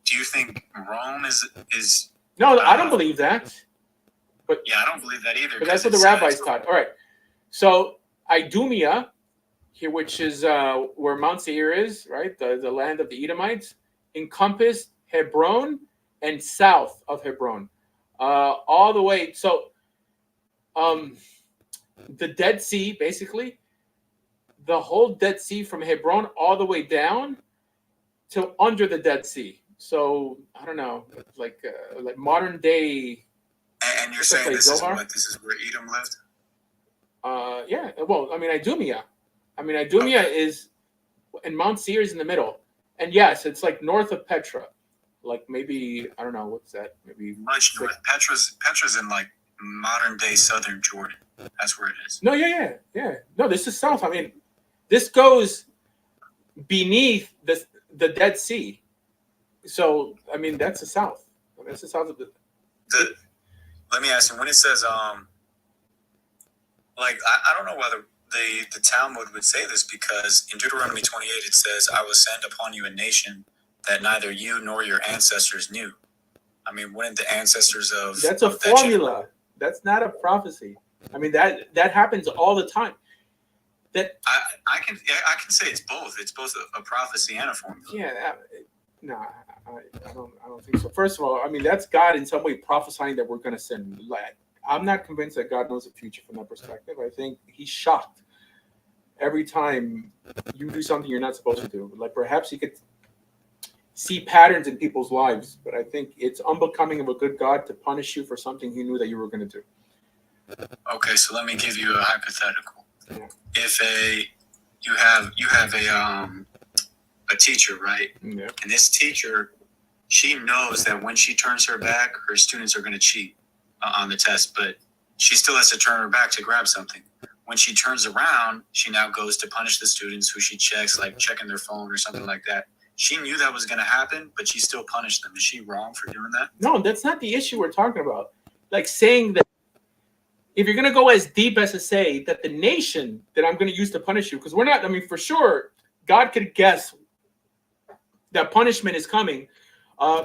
Do you think Rome is? No, I don't believe that. But I don't believe that either. But that's what the rabbis taught. All right. So Idumea here, which is where Mount Seir is, right? The land of the Edomites, encompassed Hebron and south of Hebron, all the way. So, the Dead Sea, basically, the whole Dead Sea from Hebron all the way down to under the Dead Sea. So I don't know, like modern day. And you're saying this is where Edom lived? Yeah. Well, I mean, Idumea. Idumea is, and Mount Seir is in the middle. And yes, it's like north of Petra. Like maybe, I don't know, what's that? Maybe much north. Petra's in like modern day southern Jordan. That's where it is. No, yeah. No, this is south. I mean, this goes beneath the Dead Sea. So, I mean, that's the south. That's the south of the. Let me ask you, when it says, like, I don't know whether the Talmud would say this, because in Deuteronomy 28 it says, I will send upon you a nation that neither you nor your ancestors knew. I mean, wouldn't the ancestors of that's a formula. That's not a prophecy. I mean, that happens all the time. That I can say it's both. It's both a prophecy and a formula. Yeah, no, I don't think so. First of all, I mean, that's God in some way prophesying that we're going to sin. Like, I'm not convinced that God knows the future from that perspective. I think He's shocked every time you do something you're not supposed to do. Like, perhaps He could see patterns in people's lives, but I think it's unbecoming of a good God to punish you for something He knew that you were going to do. Okay, so let me give you a hypothetical. Yeah. If you have a teacher, right? Yeah. And this teacher, she knows that when she turns her back, her students are going to cheat on the test, but she still has to turn her back to grab something. When she turns around, she now goes to punish the students who she checks, like checking their phone or something like that. She knew that was going to happen, but she still punished them. Is she wrong for doing that? No, that's not the issue we're talking about. Like saying that if you're going to go as deep as to say that the nation that I'm going to use to punish you, because we're not, I mean, for sure, God could guess that punishment is coming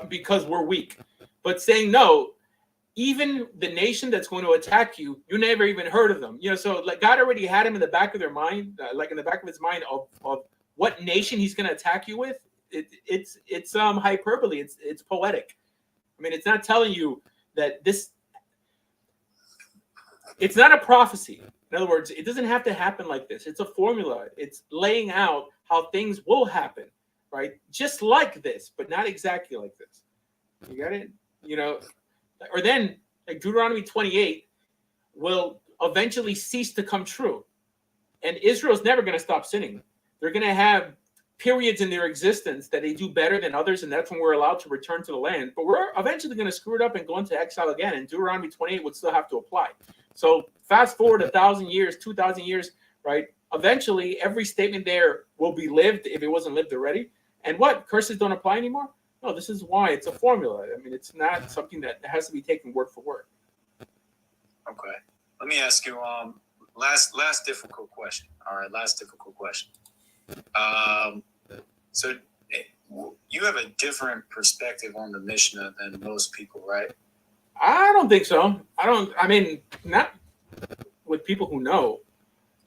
because we're weak. But saying no, even the nation that's going to attack you, you never even heard of them. You know, so like God already had him in the back of their mind, like in the back of his mind of what nation he's going to attack you with. It's hyperbole. It's poetic. I mean, it's not telling you that this. It's not a prophecy. In other words, it doesn't have to happen like this. It's a formula. It's laying out how things will happen, right? Just like this, but not exactly like this. You got it? You know, or then like Deuteronomy 28 will eventually cease to come true. And Israel's never going to stop sinning. They're going to have periods in their existence that they do better than others, and that's when we're allowed to return to the land. But we're eventually going to screw it up and go into exile again, and Deuteronomy 28 would still have to apply. So fast forward 1,000 years, 2,000 years, right? Eventually, every statement there will be lived if it wasn't lived already. And what? Curses don't apply anymore? No, this is why. It's a formula. I mean, it's not something that has to be taken word for word. Okay. Let me ask you last difficult question. All right, last difficult question. So you have a different perspective on the Mishnah than most people, right? I don't think so. I mean, not with people who know.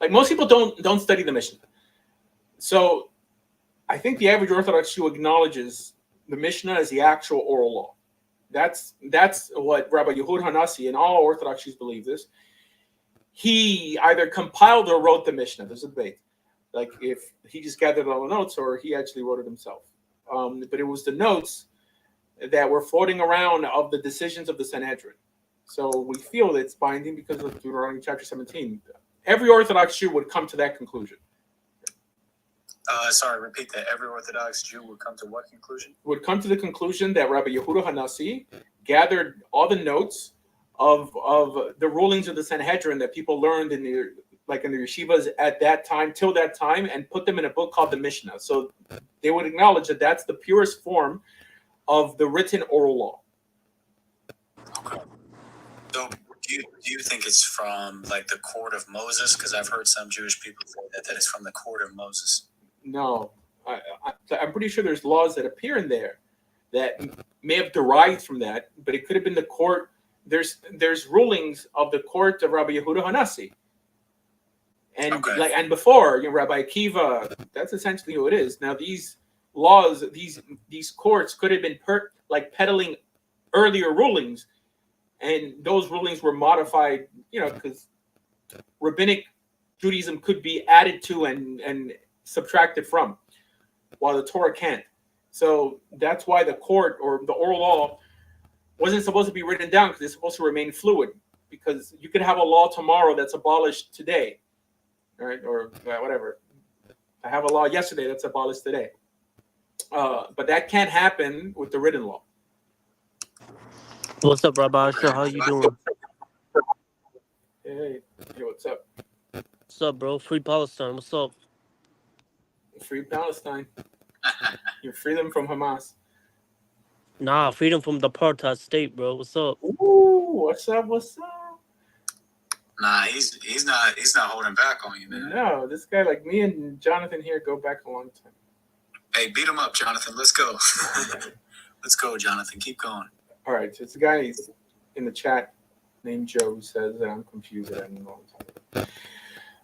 Like most people don't study the Mishnah. So I think the average Orthodox Jew acknowledges the Mishnah as the actual oral law. That's what Rabbi Yehud Hanassi and all Orthodox Jews believe this. He either compiled or wrote the Mishnah. There's a debate. Like if he just gathered all the notes or he actually wrote it himself. But it was the notes that were floating around of the decisions of the Sanhedrin. So we feel that it's binding because of Deuteronomy chapter 17. Every Orthodox Jew would come to that conclusion. Sorry, repeat that. Every Orthodox Jew would come to what conclusion? Would come to the conclusion that Rabbi Yehuda Hanassi gathered all the notes of the rulings of the Sanhedrin that people learned in the yeshivas at that time, till that time, and put them in a book called the Mishnah. So they would acknowledge that that's the purest form of the written oral law. Okay. So do you think it's from like the court of Moses? Because I've heard some Jewish people say that it's from the court of Moses. No, I'm pretty sure there's laws that appear in there that may have derived from that, but it could have been the court. There's rulings of the court of Rabbi Yehuda Hanassi. And and before, Rabbi Akiva, that's essentially who it is. Now these laws, these courts could have been peddling earlier rulings, and those rulings were modified, because rabbinic Judaism could be added to and subtracted from, while the Torah can't. So that's why the court or the oral law wasn't supposed to be written down, because it's supposed to remain fluid. Because you could have a law tomorrow that's abolished today, right? Or whatever. I have a law yesterday that's abolished today. But that can't happen with the written law. What's up, Rabbi? So how you doing? Hey, what's up? What's up, bro? Free Palestine. What's up? Free Palestine. You free them from Hamas. Nah, freedom from the apartheid state, bro. What's up? Ooh, what's up? What's up? Nah, he's not holding back on you, man. No, this guy, like me and Jonathan here, go back a long time. Hey, beat him up, Jonathan. Let's go. Let's go, Jonathan. Keep going. All right, so it's a guy in the chat named Joe who says that I'm confused at any long time.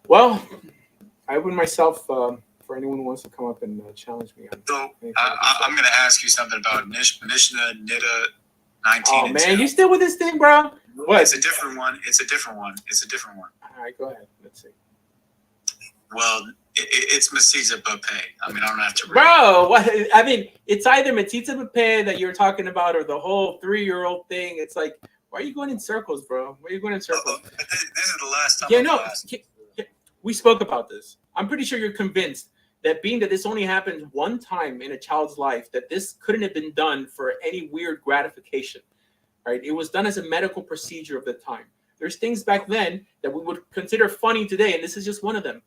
Well, I would myself, for anyone who wants to come up and challenge me. So I'm going to ask you something about Mishnah Nida 19. Oh man, you still with this thing, bro? What? It's a different one. All right, go ahead. Let's see. Well, it's Meza Bapeh. I mean, I don't have to read. Bro, what? I mean, it's either Meza Bapeh that you're talking about, or the whole 3-year-old thing. It's like, why are you going in circles, bro? Why are you going in circles? This is the last time. Yeah, no. We spoke about this. I'm pretty sure you're convinced that being that this only happened one time in a child's life, that this couldn't have been done for any weird gratification, right? It was done as a medical procedure of the time. There's things back then that we would consider funny today, and this is just one of them.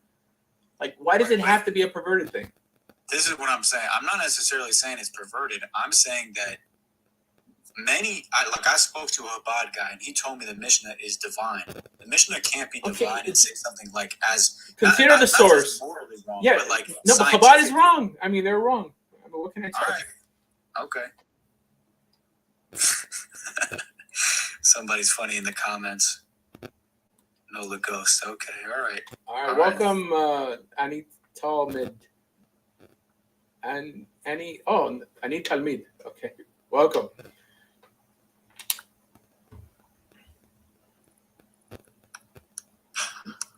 Like, why does it have to be a perverted thing? This is what I'm saying. I'm not necessarily saying it's perverted. I'm saying that I spoke to a Chabad guy, and he told me the Mishnah is divine. The Mishnah can't be divine and say something like as consider the source. Morally wrong, yeah, but no, but Chabad is wrong. I mean, they're wrong. I mean, what can I tell you? Okay. Somebody's funny in the comments. No Lagos. Okay, all right. All right, welcome, Ani Talmid. And Ani Talmid. Okay, welcome.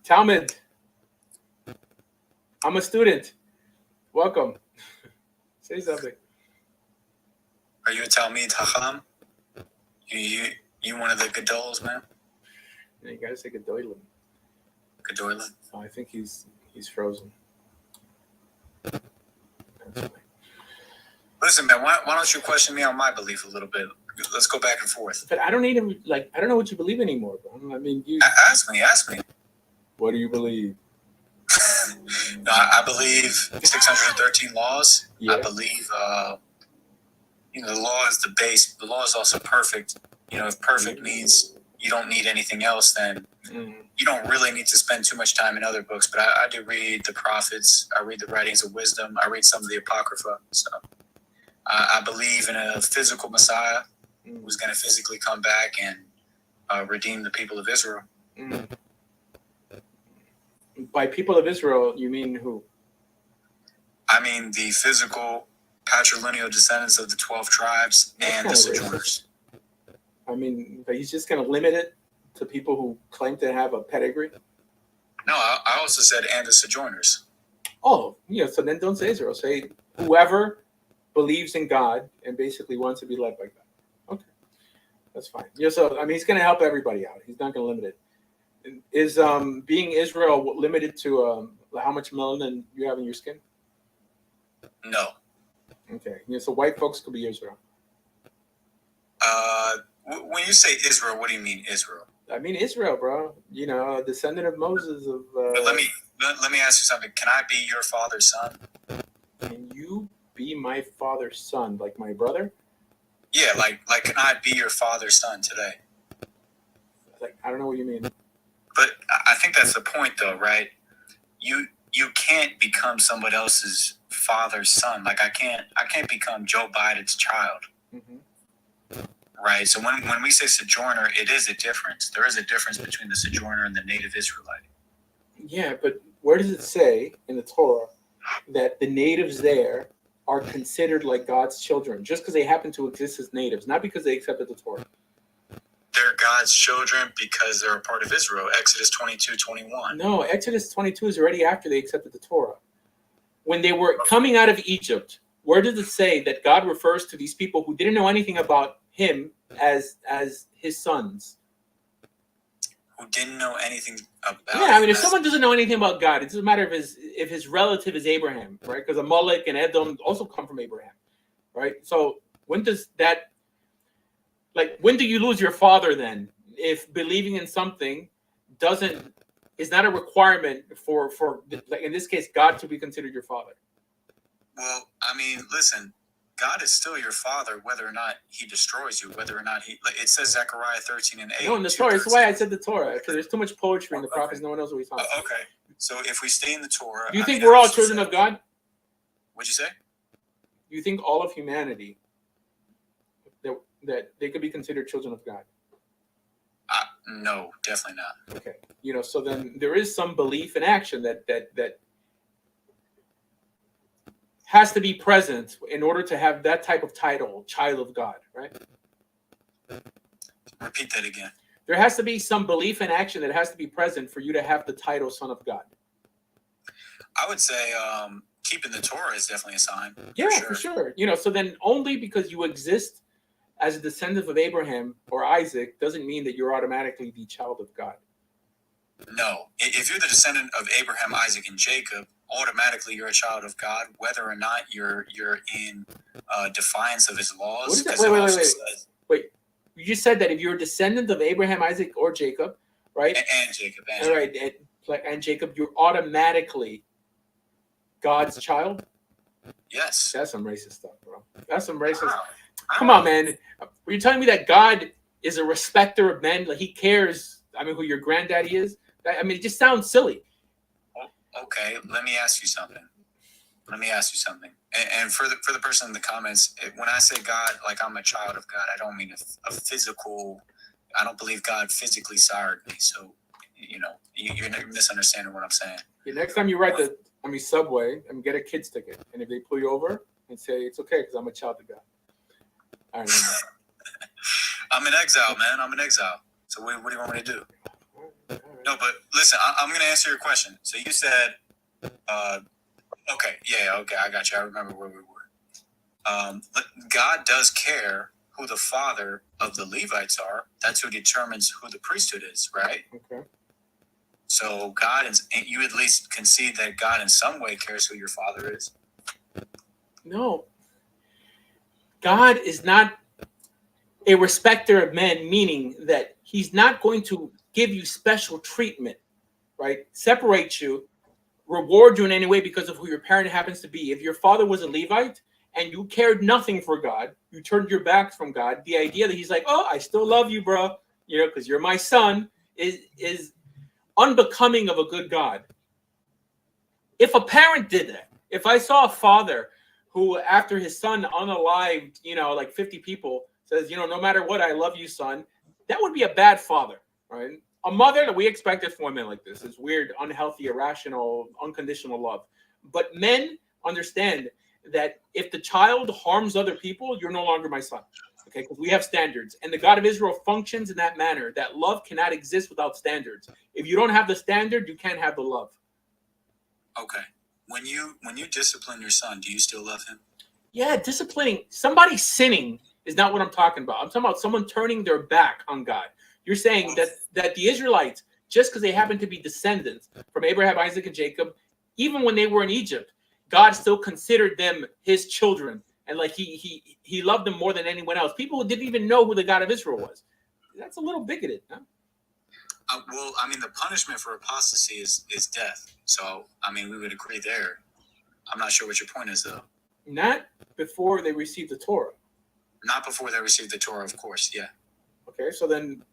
Talmud, I'm a student. Welcome. Say something. Are you a Talmid Hacham? You one of the Gadols, man? Yeah, you gotta say Gedolim. Gedolim? Oh, I think he's frozen. Listen, man, why don't you question me on my belief a little bit? Let's go back and forth. But I don't need him. Like, I don't know what you believe anymore, bro. I mean, Ask me. What do you believe? No, I believe 613 laws. Yeah. I believe, the law is the base. The law is also perfect. If perfect means you don't need anything else, then you don't really need to spend too much time in other books. But I do read the prophets. I read the writings of wisdom. I read some of the Apocrypha. So I believe in a physical Messiah who's going to physically come back and redeem the people of Israel. By people of Israel, you mean who? I mean the physical patrilineal descendants of the 12 tribes and the sojourners. I mean, but he's just going to limit it to people who claim to have a pedigree? No, I also said and the sojourners. Oh, yeah, so then don't say Israel. Say whoever believes in God and basically wants to be led by God. Okay, that's fine. Yeah, so, I mean, he's going to help everybody out. He's not going to limit it. Is being Israel limited to how much melanin you have in your skin? No. Okay. Yeah, so white folks could be Israel. When you say Israel, what do you mean Israel? I mean Israel, bro. A descendant of Moses. But let me ask you something. Can I be your father's son? Can you be my father's son, like my brother? Yeah, like can I be your father's son today? Like, I don't know what you mean. But I think that's the point, though, right? You can't become somebody else's father's son. Like I can't become Joe Biden's child. Mm-hmm. Right. So when we say sojourner, it is a difference. There is a difference between the sojourner and the native Israelite. Yeah, but where does it say in the Torah that the natives there are considered like God's children just because they happen to exist as natives, not because they accepted the Torah? They're God's children because they're a part of Israel. Exodus 22:21. No, Exodus 22 is already after they accepted the Torah. When they were coming out of Egypt, where does it say that God refers to these people who didn't know anything about him as his sons? Who didn't know anything about Yeah, I mean, him if someone doesn't know anything about God, it doesn't matter if his relative is Abraham, right? Because Amalek and Edom also come from Abraham, right? So when does that, like, when do you lose your father then? If believing in something is not a requirement for like in this case, God to be considered your father. Well, I mean, listen, God is still your father, whether or not he destroys you, whether or not it says Zechariah 13:8. No, in the Torah. That's why I said the Torah, because there's too much poetry in the prophets. No one knows what he's talking about. Okay, so if we stay in the Torah, Do you think we're all children of God? What'd you say? Do you think all of humanity that they could be considered children of God? No, definitely not. Okay, so then there is some belief and action that has to be present in order to have that type of title, child of God, right? Repeat that again. There has to be some belief and action that has to be present for you to have the title son of God. I would say keeping the Torah is definitely a sign. Yeah, for sure. So then only because you exist as a descendant of Abraham or Isaac doesn't mean that you're automatically the child of God. No. If you're the descendant of Abraham, Isaac, and Jacob, automatically you're a child of God, whether or not you're in defiance of his laws. What is that? Wait. You just said that if you're a descendant of Abraham, Isaac, or Jacob, right? And Jacob. All right, and Jacob, you're automatically God's child? Yes. That's some racist stuff, bro. That's some racist. Come on, man. Were you telling me that God is a respecter of men? Like he cares, who your granddaddy is? It just sounds silly. Okay, let me ask you something. And for the person in the comments, when I say God, like I'm a child of God, I don't mean a physical. I don't believe God physically sired me. So, you're misunderstanding what I'm saying. Yeah, next time you ride the subway, get a kid's ticket, and if they pull you over and say it's okay because I'm a child of God. I don't know. I'm in exile, man. I'm in exile. So what do you want me to do? No, but listen, I'm going to answer your question. So you said, okay, I got you. I remember where we were. God does care who the father of the Levites are. That's who determines who the priesthood is, right? Okay. So you at least concede that God in some way cares who your father is. No. God is not a respecter of men, meaning that he's not going to give you special treatment, right? Separate you, reward you in any way because of who your parent happens to be. If your father was a Levite and you cared nothing for God, you turned your back from God, the idea that he's like, oh, I still love you, bro, because you're my son, is unbecoming of a good God. If a parent did that, if I saw a father who, after his son unalived, like 50 people, says, no matter what, I love you, son, that would be a bad father, right? A mother that we expected from women like this is weird, unhealthy, irrational, unconditional love. But men understand that if the child harms other people, you're no longer my son, okay? Because we have standards. And the God of Israel functions in that manner, that love cannot exist without standards. If you don't have the standard, you can't have the love. Okay. When you discipline your son, do you still love him? Yeah, disciplining. Somebody sinning is not what I'm talking about. I'm talking about someone turning their back on God. You're saying that the Israelites, just because they happen to be descendants from Abraham, Isaac, and Jacob, even when they were in Egypt, God still considered them his children. And like he loved them more than anyone else. People who didn't even know who the God of Israel was. That's a little bigoted, huh? Well, the punishment for apostasy is death. So, we would agree there. I'm not sure what your point is, though. Not before they received the Torah. Not before they received the Torah, of course, yeah. Okay, so then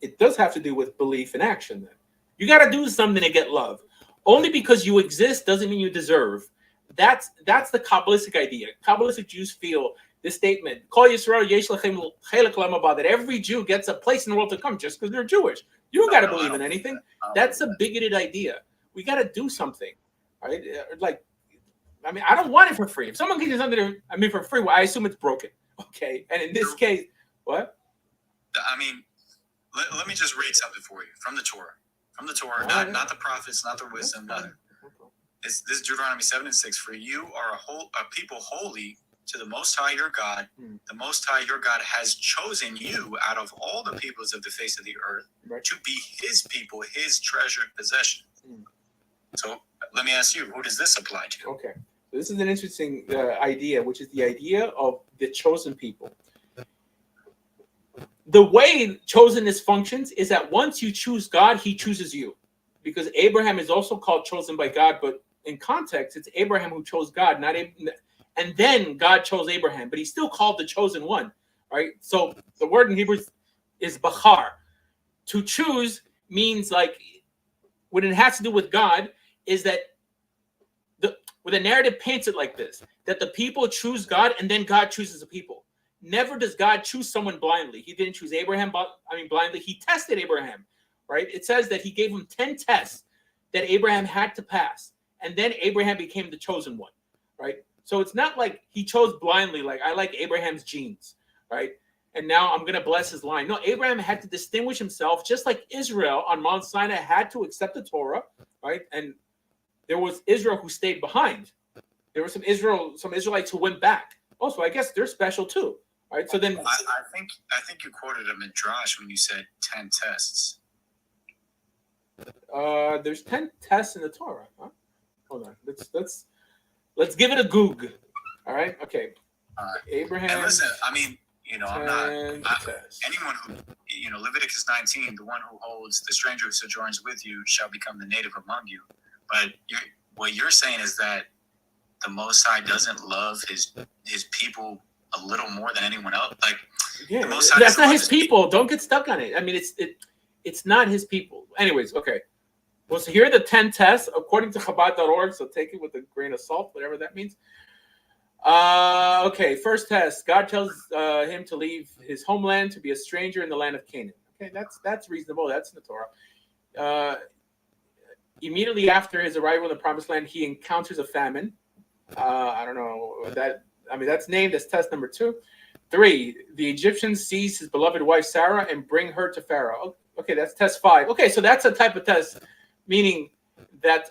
it does have to do with belief and action then. You got to do something to get love. Only because you exist doesn't mean you deserve. That's the Kabbalistic idea. Kabbalistic Jews feel this statement, Kol Yisrael yesh lachem chelek l'mabah, that every Jew gets a place in the world to come just because they're Jewish. You don't got to believe in anything. That's a bigoted idea. we got to do something, right? Like, I mean, I don't want it for free. If someone can do something, for free, well, I assume it's broken. Okay, and in this case, what? I mean, let me just read something for you from the Torah. From the Torah, not the prophets, not the wisdom, nothing. This is Deuteronomy 7:6. For you are a people holy to the Most High your God. The Most High your God has chosen you out of all the peoples of the face of the earth to be His people, His treasured possession. So let me ask you, who does this apply to? Okay, so this is an interesting idea, which is the idea of the chosen people. The way chosenness functions is that once you choose God, He chooses you. Because Abraham is also called chosen by God, but in context, it's Abraham who chose God, and then God chose Abraham, but he's still called the chosen one, right? So the word in Hebrew is bachar. To choose means, like, when it has to do with God, is that where the narrative paints it like this, that the people choose God and then God chooses the people. Never does God choose someone blindly. He didn't choose Abraham, blindly. He tested Abraham, right? It says that He gave him 10 tests that Abraham had to pass. And then Abraham became the chosen one, right? So it's not like He chose blindly, like, I like Abraham's genes, right? And now I'm going to bless his line. No, Abraham had to distinguish himself, just like Israel on Mount Sinai had to accept the Torah, right? And there was Israel who stayed behind. There were some Israelites who went back. Also, I guess they're special too, right? So then I think you quoted a midrash when you said 10 tests. There's 10 tests in the Torah. Huh? Hold on. Let's give it a goog. All right. Okay. Abraham. And listen, I mean, I'm not anyone who, Leviticus 19, the one who holds the stranger who sojourns with you shall become the native among you. But what you're saying is that the Most High doesn't love his people a little more than anyone else. Like, yeah, the Most High that's not His people. Don't get stuck on it. I mean, it's not His people. Anyways, okay. Well, so here are the 10 tests according to Chabad.org. So take it with a grain of salt, whatever that means. Okay, first test. God tells him to leave his homeland to be a stranger in the land of Canaan. Okay, that's reasonable. That's in the Torah. Immediately after his arrival in the Promised Land, he encounters a famine. I don't know that. I mean, that's named as test number 2. 3, the Egyptians seize his beloved wife Sarah and bring her to Pharaoh. Okay, that's test 5. Okay, so that's a type of test, meaning that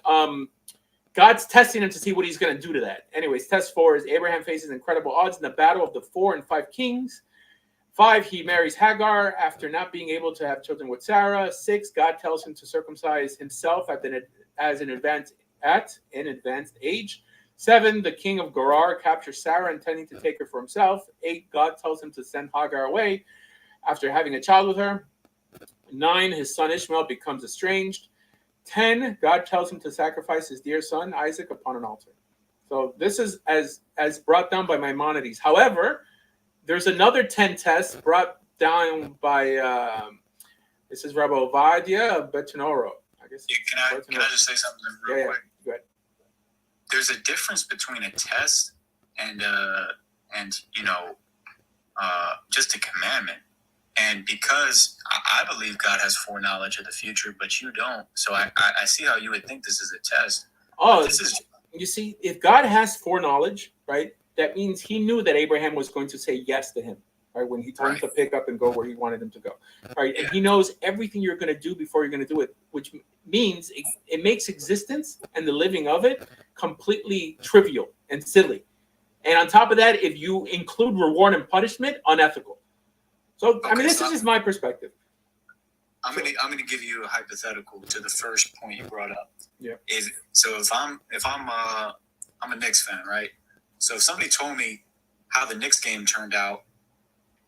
God's testing him to see what He's going to do to that. Anyways, test 4 is Abraham faces incredible odds in the battle of the 4 and 5 kings. 5, he marries Hagar after not being able to have children with Sarah. 6, God tells him to circumcise himself at an advanced age. 7, the king of Gerar captures Sarah, intending to take her for himself. 8, God tells him to send Hagar away after having a child with her. 9, his son Ishmael becomes estranged. 10, God tells him to sacrifice his dear son Isaac upon an altar. So this is as brought down by Maimonides. However, there's another 10 tests brought down by this is Rabbi Ovadia Betanoro. I guess. Can I just say something real quick? Go ahead. There's a difference between a test and just a commandment. And because I believe God has foreknowledge of the future, but you don't. So I see how you would think this is a test. You see, if God has foreknowledge, right, that means He knew that Abraham was going to say yes to him, right, when He told him to pick up and go where He wanted him to go, right? And He knows everything you're going to do before you're going to do it, which means it makes existence and the living of it completely trivial and silly. And on top of that, if you include reward and punishment, unethical. So, I mean, this is just my perspective. I'm gonna give you a hypothetical to the first point you brought up. Yeah. If I'm a Knicks fan, right? So if somebody told me how the Knicks game turned out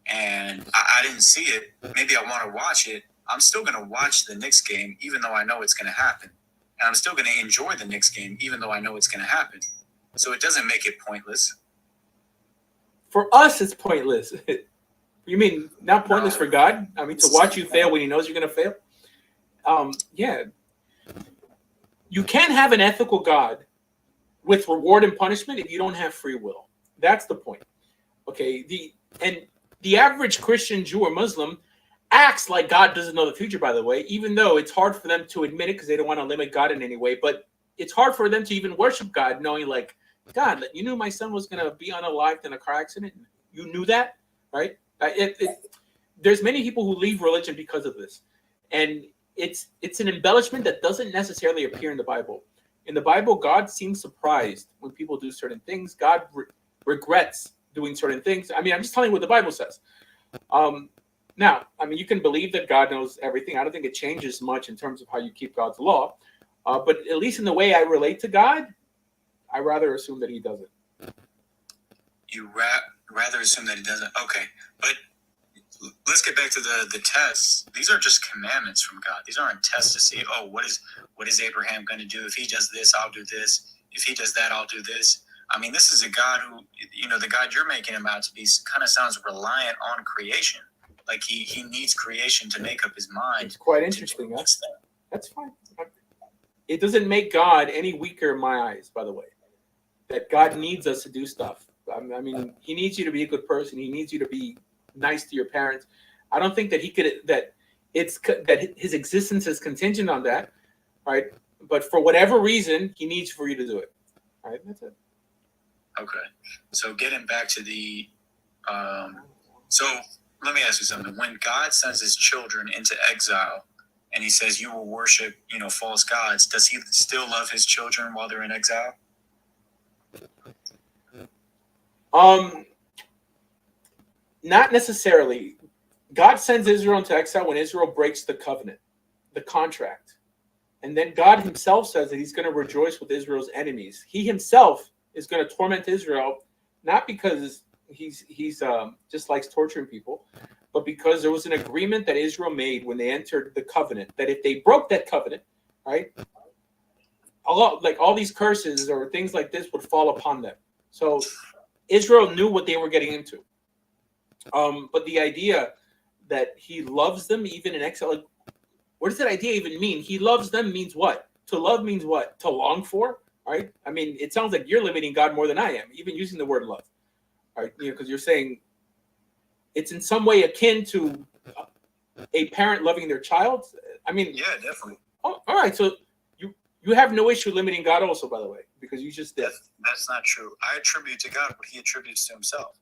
and I didn't see it, maybe I want to watch it. I'm still gonna watch the Knicks game even though I know it's gonna happen, and I'm still gonna enjoy the Knicks game even though I know it's gonna happen. So it doesn't make it pointless. For us, it's pointless. You mean not pointless for God? I mean, to watch you fail when He knows you're going to fail? Yeah. You can't have an ethical God with reward and punishment if you don't have free will. That's the point. Okay. The average Christian, Jew, or Muslim acts like God doesn't know the future, by the way, even though it's hard for them to admit it because they don't want to limit God in any way. But it's hard for them to even worship God, knowing like, God, you knew my son was going to be unalived in a car accident. You knew that, right? There's many people who leave religion because of this. And it's an embellishment that doesn't necessarily appear in the Bible. In the Bible, God seems surprised when people do certain things. God regrets doing certain things. I mean, I'm just telling you what the Bible says. Now, I mean, you can believe that God knows everything. I don't think it changes much in terms of how you keep God's law. But at least in the way I relate to God, I rather assume that he doesn't. You rather assume that he doesn't? Okay. But let's get back to the tests. These are just commandments from God. These aren't tests to see, oh, what is Abraham going to do? If he does this, I'll do this. If he does that, I'll do this. I mean, this is a God who, the God you're making him out to be kind of sounds reliant on creation. Like he needs creation to make up his mind. It's quite interesting. That's fine. It doesn't make God any weaker in my eyes, by the way. That God needs us to do stuff. I mean, he needs you to be a good person. He needs you to be nice to your parents. I don't think that that his existence is contingent on that, right? But for whatever reason, he needs for you to do it. All right, that's it. Okay. So getting back to so let me ask you something. When God sends his children into exile and he says you will worship, false gods, does he still love his children while they're in exile? Not necessarily. God sends Israel into exile when Israel breaks the covenant, the contract. And then God himself says that he's going to rejoice with Israel's enemies. He himself is going to torment Israel, not because he's just likes torturing people, but because there was an agreement that Israel made when they entered the covenant, that if they broke that covenant, right, all these curses or things like this would fall upon them. So Israel knew what they were getting into. But the idea that he loves them even in exile, like, what does that idea even mean? He loves them means what? To love means what? To long for, right? I mean, it sounds like you're limiting God more than I am, even using the word love, right? Because you're saying it's in some way akin to a parent loving their child. I mean, yeah, definitely. Oh, all right. So you have no issue limiting God also, by the way, because you just did. That's not true. I attribute to God what he attributes to himself.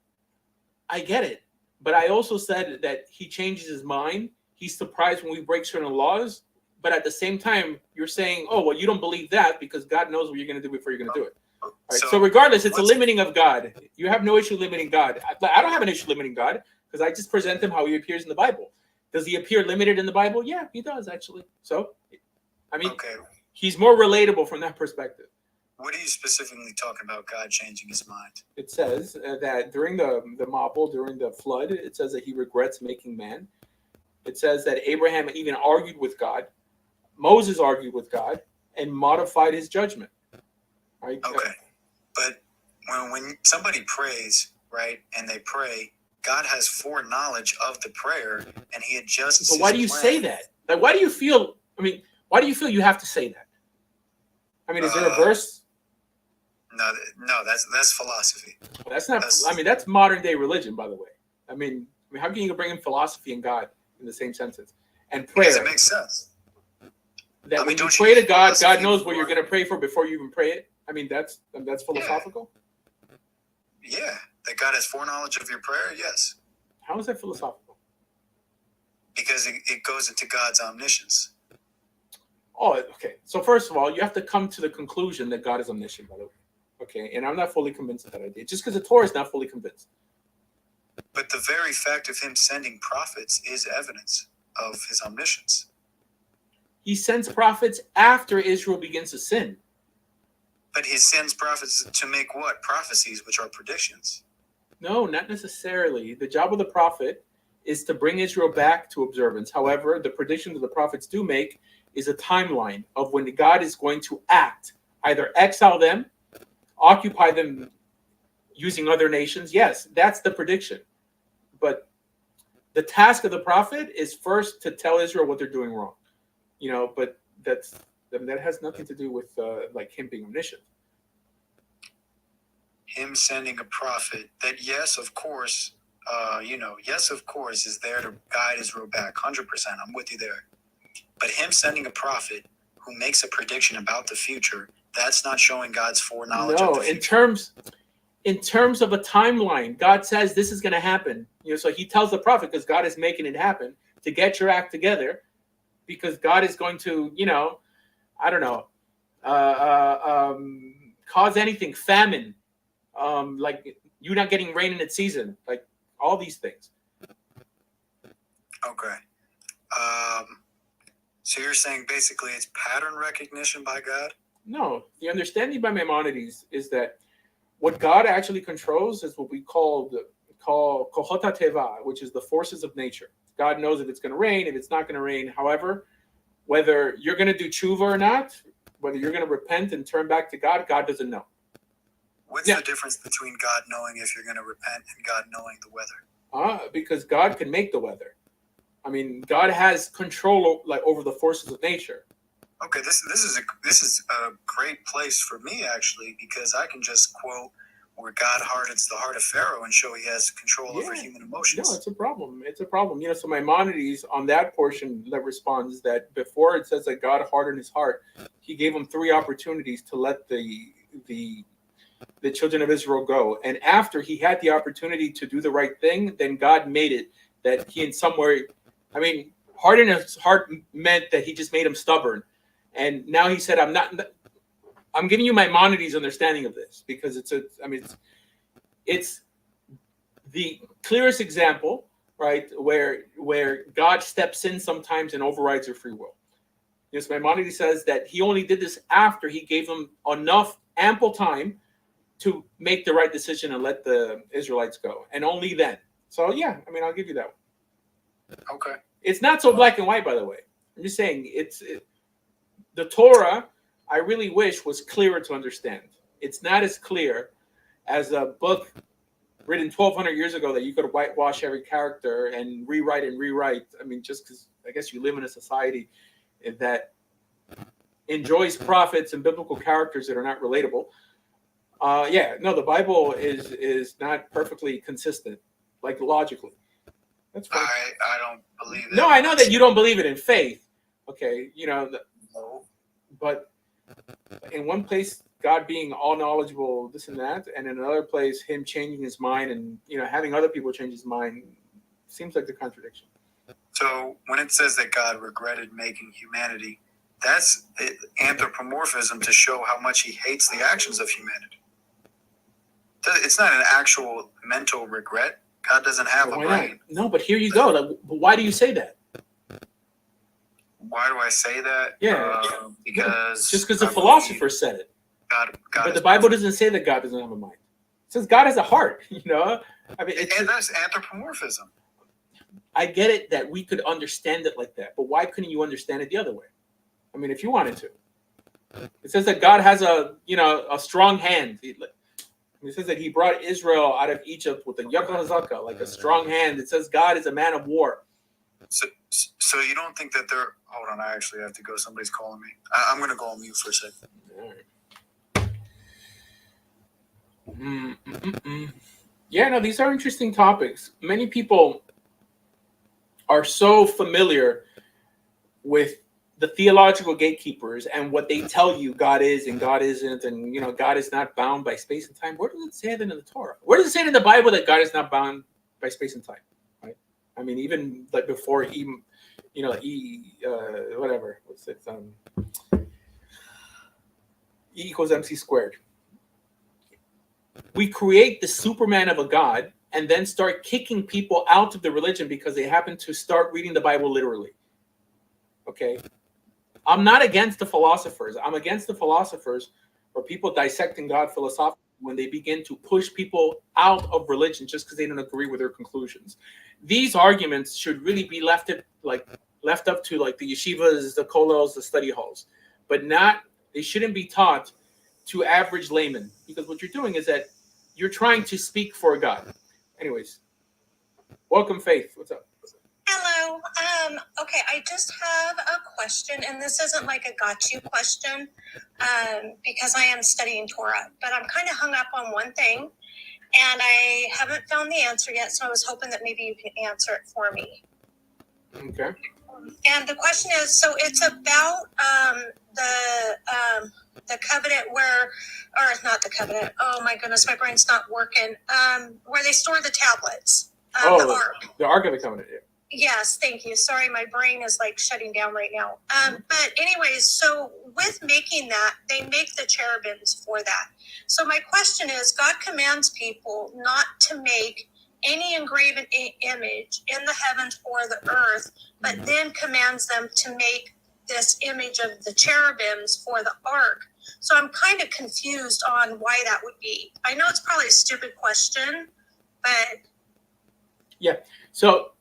I get it. But I also said that he changes his mind. He's surprised when we break certain laws. But at the same time, you're saying, oh, well, you don't believe that because God knows what you're going to do before you're going to do it. Right? So regardless, it's a limiting of God. You have no issue limiting God. I don't have an issue limiting God because I just present him how he appears in the Bible. Does he appear limited in the Bible? Yeah, he does, actually. So, I mean, he's more relatable from that perspective. What are you specifically talking about God changing his mind? It says that during the Mabul, during the flood, it says that he regrets making man. It says that Abraham even argued with God. Moses argued with God and modified his judgment. Right? Okay. But when somebody prays, right, and they pray, God has foreknowledge of the prayer and he adjusts. But why do you say that? Like, why do you feel you have to say that? I mean, is there a verse? No, that's philosophy. Well, that's not. That's modern day religion, by the way. I mean, how can you bring in philosophy and God in the same sentence? And prayer. Because it makes sense. That when you pray to God, God knows what you're going to pray for before you even pray it. I mean, that's philosophical. Yeah, that God has foreknowledge of your prayer. Yes. How is that philosophical? Because it goes into God's omniscience. Oh, okay. So first of all, you have to come to the conclusion that God is omniscient, by the way. Okay, and I'm not fully convinced of that idea. Just because the Torah is not fully convinced. But the very fact of him sending prophets is evidence of his omniscience. He sends prophets after Israel begins to sin. But he sends prophets to make what? Prophecies, which are predictions. No, not necessarily. The job of the prophet is to bring Israel back to observance. However, the prediction that the prophets do make is a timeline of when God is going to act, either exile them, occupy them using other nations. Yes, that's the prediction. But the task of the prophet is first to tell Israel what they're doing wrong. But that has nothing to do with like him being omniscient. Him sending a prophet that, yes, of course, yes, of course, is there to guide Israel back. 100%. I'm with you there. But him sending a prophet who makes a prediction about the future, that's not showing God's foreknowledge of No, the future. in terms of a timeline, God says this is going to happen. So he tells the prophet, because God is making it happen, to get your act together, because God is going to, I don't know, cause anything, famine, like you not getting rain in its season, like all these things. Okay. So you're saying basically it's pattern recognition by God? No, the understanding by Maimonides is that what God actually controls is what we call kohot teva, which is the forces of nature. God knows if it's going to rain, if it's not going to rain. However, whether you're going to do tshuva or not, whether you're going to repent and turn back to God, God doesn't know. What's the difference between God knowing if you're going to repent and God knowing the weather? Because God can make the weather. I mean, God has control over the forces of nature. Okay, this is a great place for me actually, because I can just quote where God hardens the heart of Pharaoh and show he has control over human emotions. No, it's a problem. It's a problem. So Maimonides on that portion that responds that before it says that God hardened his heart, he gave him 3 opportunities to let the children of Israel go. And after he had the opportunity to do the right thing, then God made it that he in some way, harden his heart meant that he just made him stubborn. And now he said, I'm giving you Maimonides' understanding of this because it's the clearest example, right, where God steps in sometimes and overrides your free will. Yes, Maimonides says that he only did this after he gave them enough ample time to make the right decision and let the Israelites go, and only then. So yeah, I'll give you that one. Okay. It's not so black and white, by the way. I'm just saying the Torah, I really wish, was clearer to understand. It's not as clear as a book written 1,200 years ago that you could whitewash every character and rewrite. Just because I guess you live in a society that enjoys prophets and biblical characters that are not relatable. The Bible is not perfectly consistent, like logically. That's fine. I don't believe it. No, I know that you don't believe it in faith. Okay, No. But in one place, God being all knowledgeable, this and that, and in another place, him changing his mind and having other people change his mind, seems like the contradiction. So when it says that God regretted making humanity, that's anthropomorphism to show how much he hates the actions of humanity. It's not an actual mental regret. God doesn't have a brain. No, but here you go. Why do you say that? Why do I say that? Because just because the philosophers said it. God but the Bible doesn't say that God doesn't have a mind. It says God has a heart. And that's anthropomorphism. I get it that we could understand it like that, but why couldn't you understand it the other way? If you wanted to. It says that God has a strong hand. It says that he brought Israel out of Egypt with a yad hazaka, like a strong hand. It says God is a man of war. So you don't think that they're... Hold on, I actually have to go. Somebody's calling me. I'm going to go on mute for a second. All right. Yeah, no, these are interesting topics. Many people are so familiar with the theological gatekeepers and what they tell you God is and God isn't, and God is not bound by space and time. Where does it say that in the Torah? Where does it say in the Bible that God is not bound by space and time? Right? Even like before whatever. What's it? E equals MC squared. We create the Superman of a God and then start kicking people out of the religion because they happen to start reading the Bible literally. Okay? I'm not against the philosophers. I'm against the philosophers or people dissecting God philosophically when they begin to push people out of religion just because they don't agree with their conclusions. These arguments should really be left up to like the yeshivas, the kollels, the study halls, but they shouldn't be taught to average laymen, because what you're doing is that you're trying to speak for God. Anyways, welcome, Faith. What's up? Hello. Okay, I just have a question, and this isn't like a got you question, because I am studying Torah, but I'm kind of hung up on one thing, and I haven't found the answer yet, so I was hoping that maybe you can answer it for me. Okay. And the question is, so it's about the covenant or not the covenant. Oh my goodness, my brain's not working. Where they store the tablets. The ark. The Ark of the Covenant. Yeah. Yes, thank you. Sorry, my brain is like shutting down right now. But anyways, so with making that, they make the cherubims for that. So my question is, God commands people not to make any engraven image in the heavens or the earth, but then commands them to make this image of the cherubims for the ark. So I'm kind of confused on why that would be. I know it's probably a stupid question, but... Yeah. So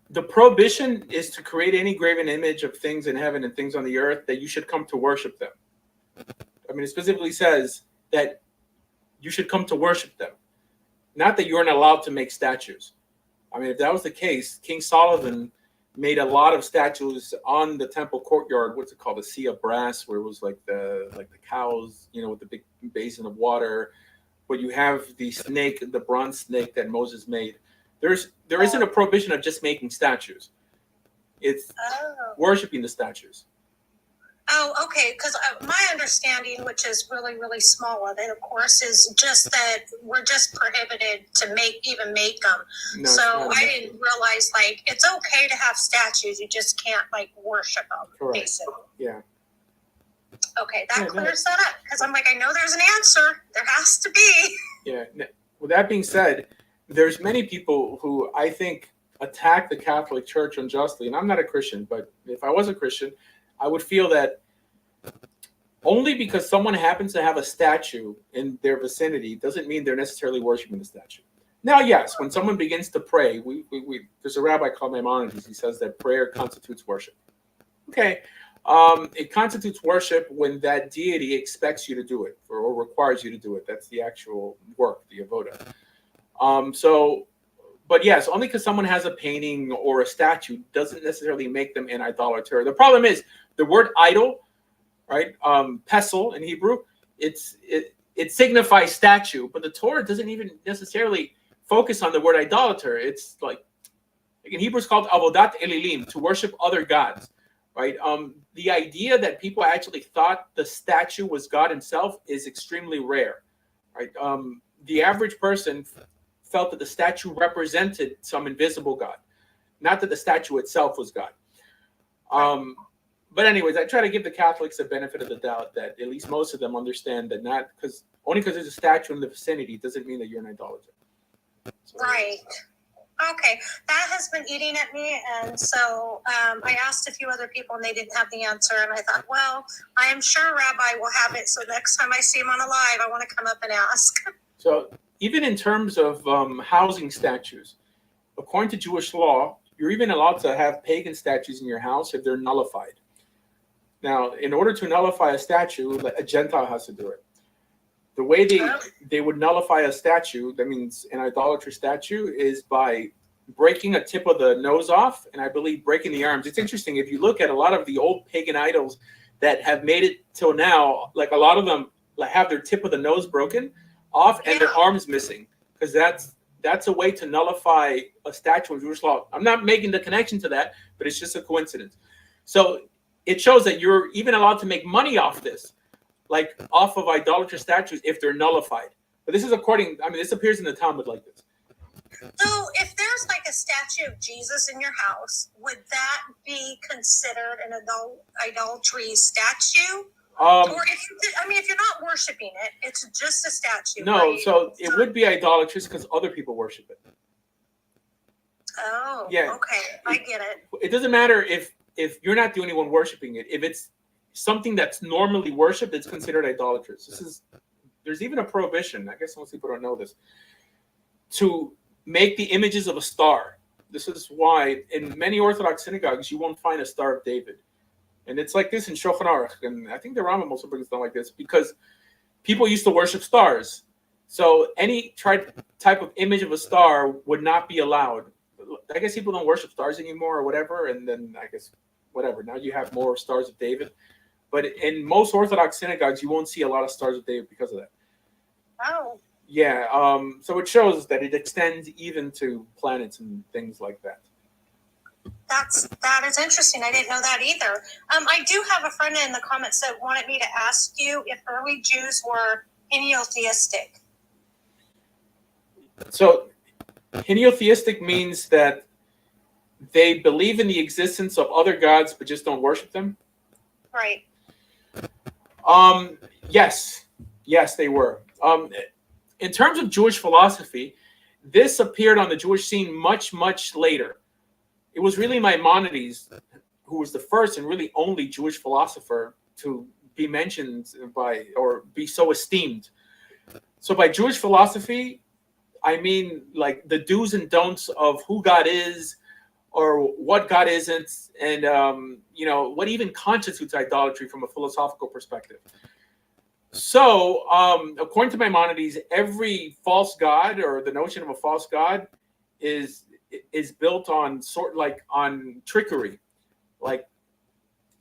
the prohibition is to create any graven image of things in heaven and things on the earth that you should come to worship them. I mean, it specifically says that you should come to worship them. Not that you aren't allowed to make statues. I mean, if that was the case, King Solomon made a lot of statues on the temple courtyard. What's it called? The sea of brass, where it was like the cows, with the big basin of water. But you have the snake, the bronze snake that Moses made. There isn't a prohibition of just making statues. It's worshiping the statues. Oh, okay. Because my understanding, which is really, really small of it, of course, is just that we're just prohibited to even make them. No, so I didn't realize, it's okay to have statues. You just can't, worship them, Correct. basically. Yeah. Okay, that clears that up. Because I'm I know there's an answer. There has to be. Yeah. With that being said, there's many people who I think attack the Catholic Church unjustly. And I'm not a Christian, but if I was a Christian, I would feel that only because someone happens to have a statue in their vicinity doesn't mean they're necessarily worshiping the statue. Now, yes, when someone begins to pray, there's a rabbi called Maimonides. He says that prayer constitutes worship. Okay, it constitutes worship when that deity expects you to do it or requires you to do it. That's the actual work, the avoda. But yes, only because someone has a painting or a statue doesn't necessarily make them an idolater. The problem is the word idol, right? Pesel in Hebrew, it signifies statue, but the Torah doesn't even necessarily focus on the word idolater. It's like in Hebrew, it's called avodat elilim, to worship other gods, right? The idea that people actually thought the statue was God himself is extremely rare, right? The average person felt that the statue represented some invisible God, not that the statue itself was God. But anyways, I try to give the Catholics the benefit of the doubt that at least most of them understand that only because there's a statue in the vicinity doesn't mean that you're an idolater. So, right. Okay, that has been eating at me, and so I asked a few other people, and they didn't have the answer, and I thought, well, I am sure Rabbi will have it, so next time I see him on a live, I want to come up and ask. So even in terms of housing statues, according to Jewish law, you're even allowed to have pagan statues in your house if they're nullified. Now, in order to nullify a statue, a Gentile has to do it. The way they would nullify a statue, that means an idolater statue, is by breaking a tip of the nose off, and I believe breaking the arms. It's interesting, if you look at a lot of the old pagan idols that have made it till now, a lot of them have their tip of the nose broken off and their arms missing, because that's a way to nullify a statue of Jewish law. I'm not making the connection to that, but it's just a coincidence. So it shows that you're even allowed to make money off this, off of idolatrous statues if they're nullified. But this is this appears in the Talmud like this. So if there's a statue of Jesus in your house, would that be considered an idolatry statue? Or if you're not worshiping it, it's just a statue. No, right? So it would be idolatrous because other people worship it. Oh, yeah. Okay, I get it. It doesn't matter if you're not the only one worshiping it. If it's something that's normally worshipped, it's considered idolatrous. There's even a prohibition, I guess most people don't know this, to make the images of a star. This is why in many Orthodox synagogues you won't find a Star of David. And it's like this in Shulchan Aruch, and I think the Rambam also brings it down like this, because people used to worship stars. So any type of image of a star would not be allowed. I guess people don't worship stars anymore or whatever, and then I guess whatever. Now you have more Stars of David. But in most Orthodox synagogues, you won't see a lot of Stars of David because of that. Oh. Yeah. So it shows that it extends even to planets and things like that. That is interesting. I didn't know that either. I do have a friend in the comments that wanted me to ask you if early Jews were henotheistic. So henotheistic means that they believe in the existence of other gods but just don't worship them. Right. Yes, they were. In terms of Jewish philosophy, this appeared on the Jewish scene much, much later. It was really Maimonides who was the first and really only Jewish philosopher to be mentioned by or be so esteemed. So by Jewish philosophy, I mean like the do's and don'ts of who God is or what God isn't, and what even constitutes idolatry from a philosophical perspective. So, according to Maimonides, every false god or the notion of a false god is built on on trickery. Like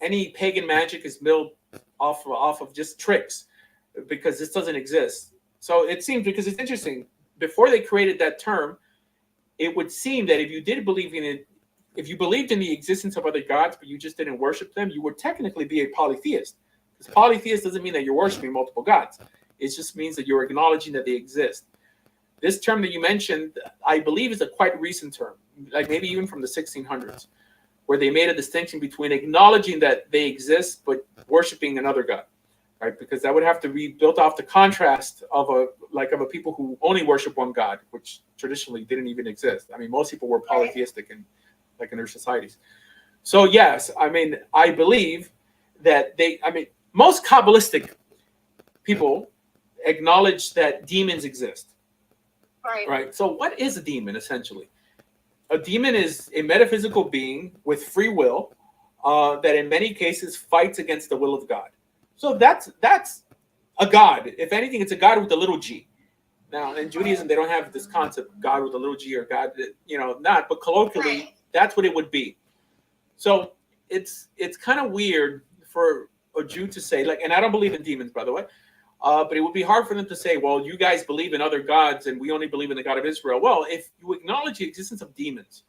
any pagan magic is built off of just tricks, because this doesn't exist. So it seems, because it's interesting, before they created that term, it would seem that if you did believe in it, if you believed in the existence of other gods but you just didn't worship them, you would technically be a polytheist. Because polytheist doesn't mean that you're worshiping multiple gods. It just means that you're acknowledging that they exist. This term that you mentioned, I believe, is a quite recent term, like maybe even from the 1600s, where they made a distinction between acknowledging that they exist but worshiping another god, right? Because that would have to be built off the contrast of a people who only worship one god, which traditionally didn't even exist. I mean, most people were polytheistic in their societies. So yes, I mean, I believe that most Kabbalistic people acknowledge that demons exist. Right. So what is a demon, essentially? A demon is a metaphysical being with free will that in many cases fights against the will of God. So that's a god. If anything, it's a god with a little g. Now, in Judaism, they don't have this concept, God with a little g or God, not, but colloquially, that's what it would be. So it's kind of weird for a Jew to say, and I don't believe in demons, by the way, but it would be hard for them to say, well, you guys believe in other gods and we only believe in the God of Israel. Well, if you acknowledge the existence of demons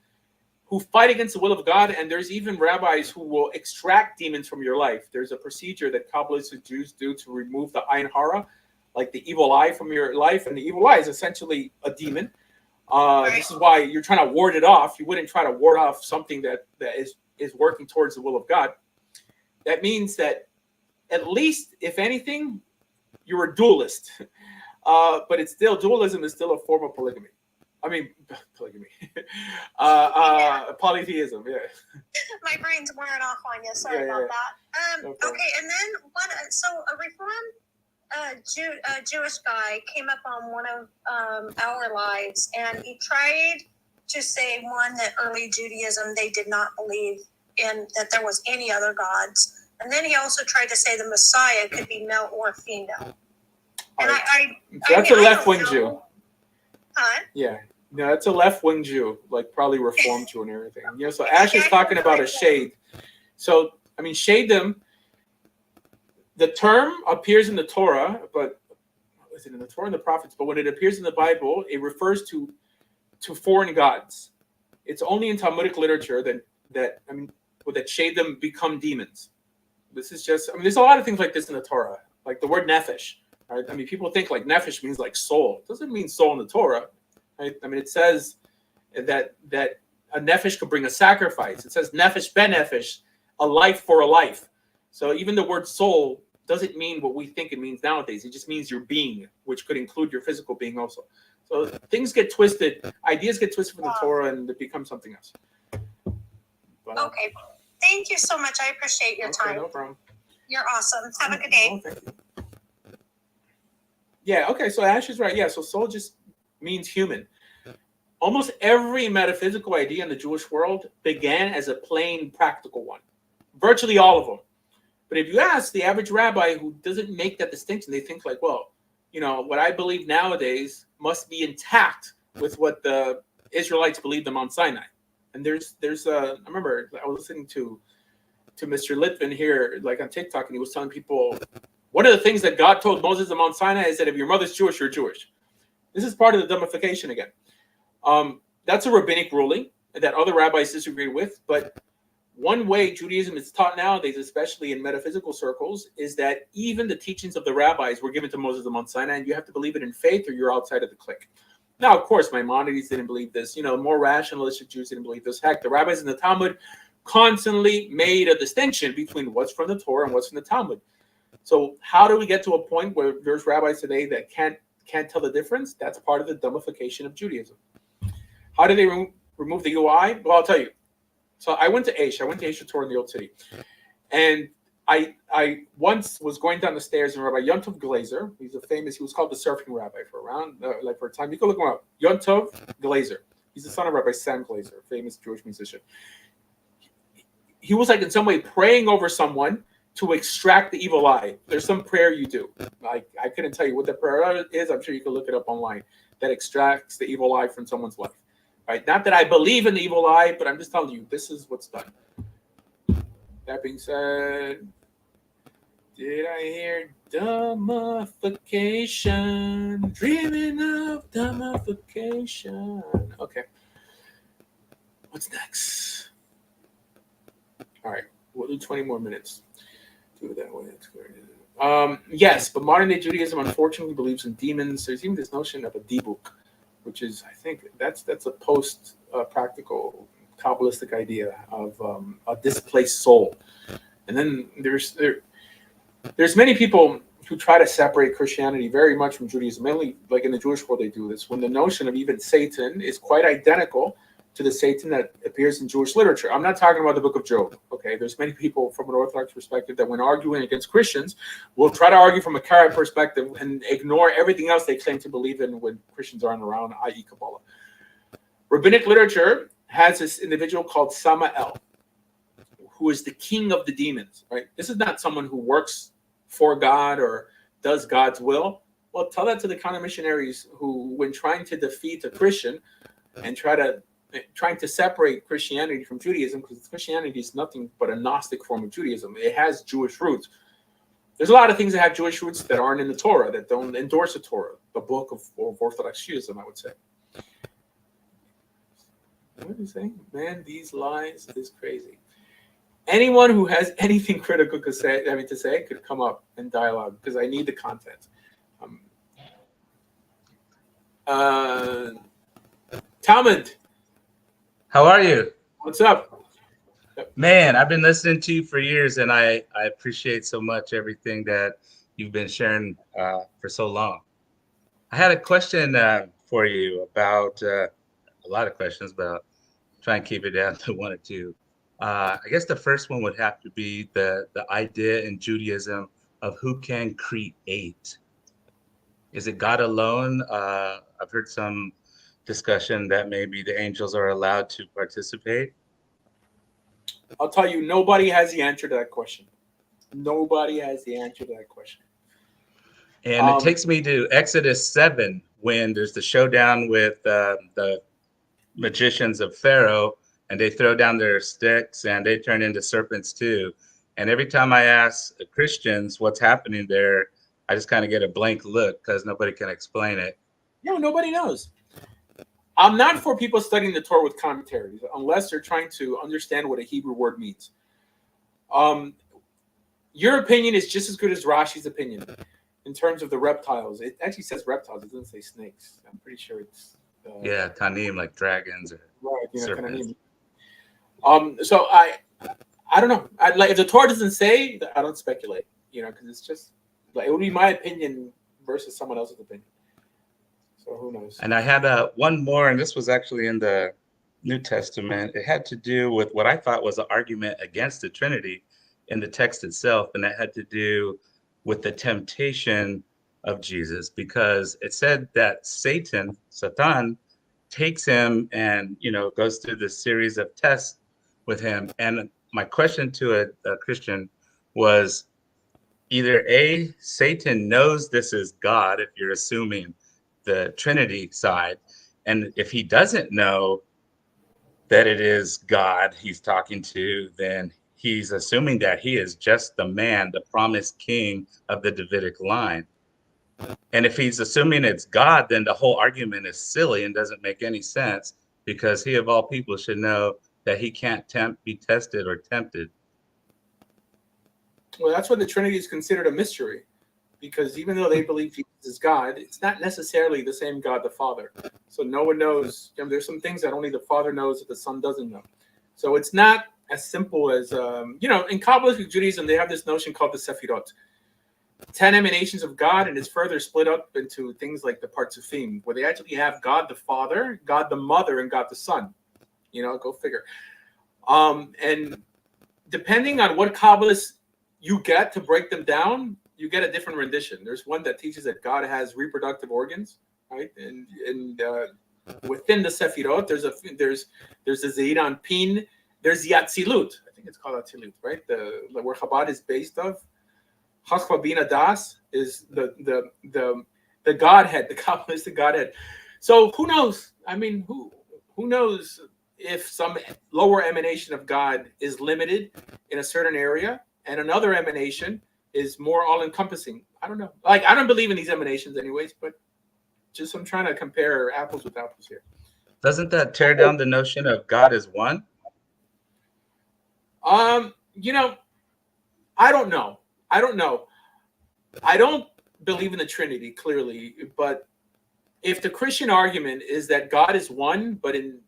who fight against the will of God, and there's even rabbis who will extract demons from your life. There's a procedure that Kabbalistic Jews do to remove the Ein Hara, like the evil eye from your life, and the evil eye is essentially a demon. This is why you're trying to ward it off. You wouldn't try to ward off something that is working towards the will of God. That means that at least, if anything, you're a dualist. But it's still, dualism is still a form of polygamy. I mean, polygamy. Polytheism, yeah. My brain's wearing off on you. Sorry about that. No okay, and then so a Reformed Jewish guy came up on one of our lives, and he tried to say, one, that early Judaism, they did not believe in that there was any other gods. And then he also tried to say the Messiah could be male or female. And that's a left-wing Jew. Huh? Yeah. No, that's a left-wing Jew, like probably Reformed Jew and everything. So Ash is talking about a shade. So, I mean, shadim, the term appears in the Torah, but is it in the Torah and the prophets? But when it appears in the Bible, it refers to foreign gods. It's only in Talmudic literature that shadim become demons. This is just, there's a lot of things like this in the Torah, like the word nefesh. Right? I mean, people think like nefesh means like soul. It doesn't mean soul in the Torah. Right? I mean, it says that a nefesh could bring a sacrifice. It says nefesh ben nefesh, a life for a life. So even the word soul doesn't mean what we think it means nowadays. It just means your being, which could include your physical being also. So things get twisted, ideas get twisted from the Torah, and it becomes something else. But, okay. Thank you so much. I appreciate your time. No problem. You're awesome. Have a good day. Thank you. Yeah, okay, so Ash is right. Yeah, so soul just means human. Almost every metaphysical idea in the Jewish world began as a plain practical one. Virtually all of them. But if you ask the average rabbi who doesn't make that distinction, they think like, well, what I believe nowadays must be intact with what the Israelites believed on Mount Sinai. And there's I remember I was listening to Mr. Litvin here, like on TikTok, and he was telling people, one of the things that God told Moses on Mount Sinai is that if your mother's Jewish, you're Jewish. This is part of the dumbification again. That's a rabbinic ruling that other rabbis disagree with, but one way Judaism is taught nowadays, especially in metaphysical circles, is that even the teachings of the rabbis were given to Moses on Mount Sinai, and you have to believe it in faith or you're outside of the clique. Now, of course, Maimonides didn't believe this. More rationalistic Jews didn't believe this. Heck, the rabbis in the Talmud constantly made a distinction between what's from the Torah and what's from the Talmud. So how do we get to a point where there's rabbis today that can't tell the difference? That's part of the dumbification of Judaism. How do they remove the UI? Well, I'll tell you. So I went to Aish. I went to Aish Torah in the Old City. And I once was going down the stairs and Rabbi Yontov Glazer, he was called the surfing rabbi for a time. You can look him up. Yontov Glazer. He's the son of Rabbi Sam Glazer, famous Jewish musician. He was in some way praying over someone to extract the evil eye. There's some prayer you do. I couldn't tell you what the prayer is. I'm sure you can look it up online. That extracts the evil eye from someoe's life. Right? Not that I believe in the evil eye, but I'm just telling you, this is what's done. That being said, did I hear dumbification? Dreaming of dumbification. Okay. What's next? All right. We'll do 20 more minutes. Do it that way. That's great. Yes, but modern day Judaism unfortunately believes in demons. There's even this notion of a dibuk, which is, I think, that's a post-practical Kabbalistic idea of a displaced soul. And then there's many people who try to separate Christianity very much from Judaism, mainly like in the Jewish world they do this, when the notion of even Satan is quite identical to the Satan that appears in Jewish literature. I'm not talking about the book of Job, okay? There's many people from an Orthodox perspective that when arguing against Christians will try to argue from a Karaite perspective and ignore everything else they claim to believe in when Christians aren't around, i.e. Kabbalah. Rabbinic literature has this individual called Samael, who is the king of the demons, right? This is not someone who works for God or does God's will. Well, tell that to the counter missionaries who, when trying to defeat a Christian and trying to separate Christianity from Judaism, because Christianity is nothing but a Gnostic form of Judaism. It has Jewish roots. There's a lot of things that have Jewish roots that aren't in the Torah, that don't endorse the Torah, the book of Orthodox Judaism, I would say. What are you saying? Man, these lies is crazy. Anyone who has anything critical to say could come up and dialogue, because I need the content. Talmud. How are you? What's up? Man, I've been listening to you for years, and I appreciate so much everything that you've been sharing for so long. I had a question for you about a lot of questions, but I'll try and keep it down to one or two. I guess the first one would have to be the idea in Judaism of who can create. Is it God alone? I've heard some discussion that maybe the angels are allowed to participate. I'll tell you, nobody has the answer to that question. Nobody has the answer to that question. And it takes me to Exodus 7, when there's the showdown with the magicians of Pharaoh, and they throw down their sticks and they turn into serpents too. And every time I ask Christians what's happening there, I just kind of get a blank look because nobody can explain it. No, nobody knows. I'm not for people studying the Torah with commentaries unless they're trying to understand what a Hebrew word means. Your opinion is just as good as Rashi's opinion in terms of the reptiles. It actually says reptiles. It doesn't say snakes. I'm pretty sure it's... Tanim, like dragons or serpents. So I don't know. If the Torah doesn't say, I don't speculate. Because it's just it would be my opinion versus someone else's opinion. So who knows? And I had one more, and this was actually in the New Testament. It had to do with what I thought was an argument against the Trinity in the text itself, and it had to do with the temptation of Jesus, because it said that Satan, takes him and goes through this series of tests with him. And my question to a Christian was either A, Satan knows this is God, if you're assuming the Trinity side, and if he doesn't know that it is God he's talking to, then he's assuming that he is just the man, the promised king of the Davidic line. And if he's assuming it's God, then the whole argument is silly and doesn't make any sense, because he of all people should know that he can't be tested or tempted. Well, that's why the Trinity is considered a mystery, because even though they believe Jesus is God, it's not necessarily the same God the Father. So no one knows. There's some things that only the Father knows that the Son doesn't know. So it's not as simple as, in Kabbalistic Judaism, they have this notion called the Sefirot. 10 emanations of God, and it's further split up into things like the Partzufim, where they actually have God the Father, God the Mother, and God the Son. Go figure. And depending on what Kabbalist you get to break them down, you get a different rendition. There's one that teaches that God has reproductive organs, right? And within the Sefirot, there's a Zeir Anpin, there's the Atzilut. I think it's called Atzilut, right? Where Chabad is based of. Chachma Bina Das is the Godhead, the Kabbalistic Godhead. So who knows? I mean, who knows if some lower emanation of God is limited in a certain area and another emanation is more all-encompassing? I don't know. Like, I don't believe in these emanations anyways, but just I'm trying to compare apples with apples here. Doesn't that tear down the notion of God as one? I don't know. I don't believe in the Trinity, clearly, but if the Christian argument is that God is one, but in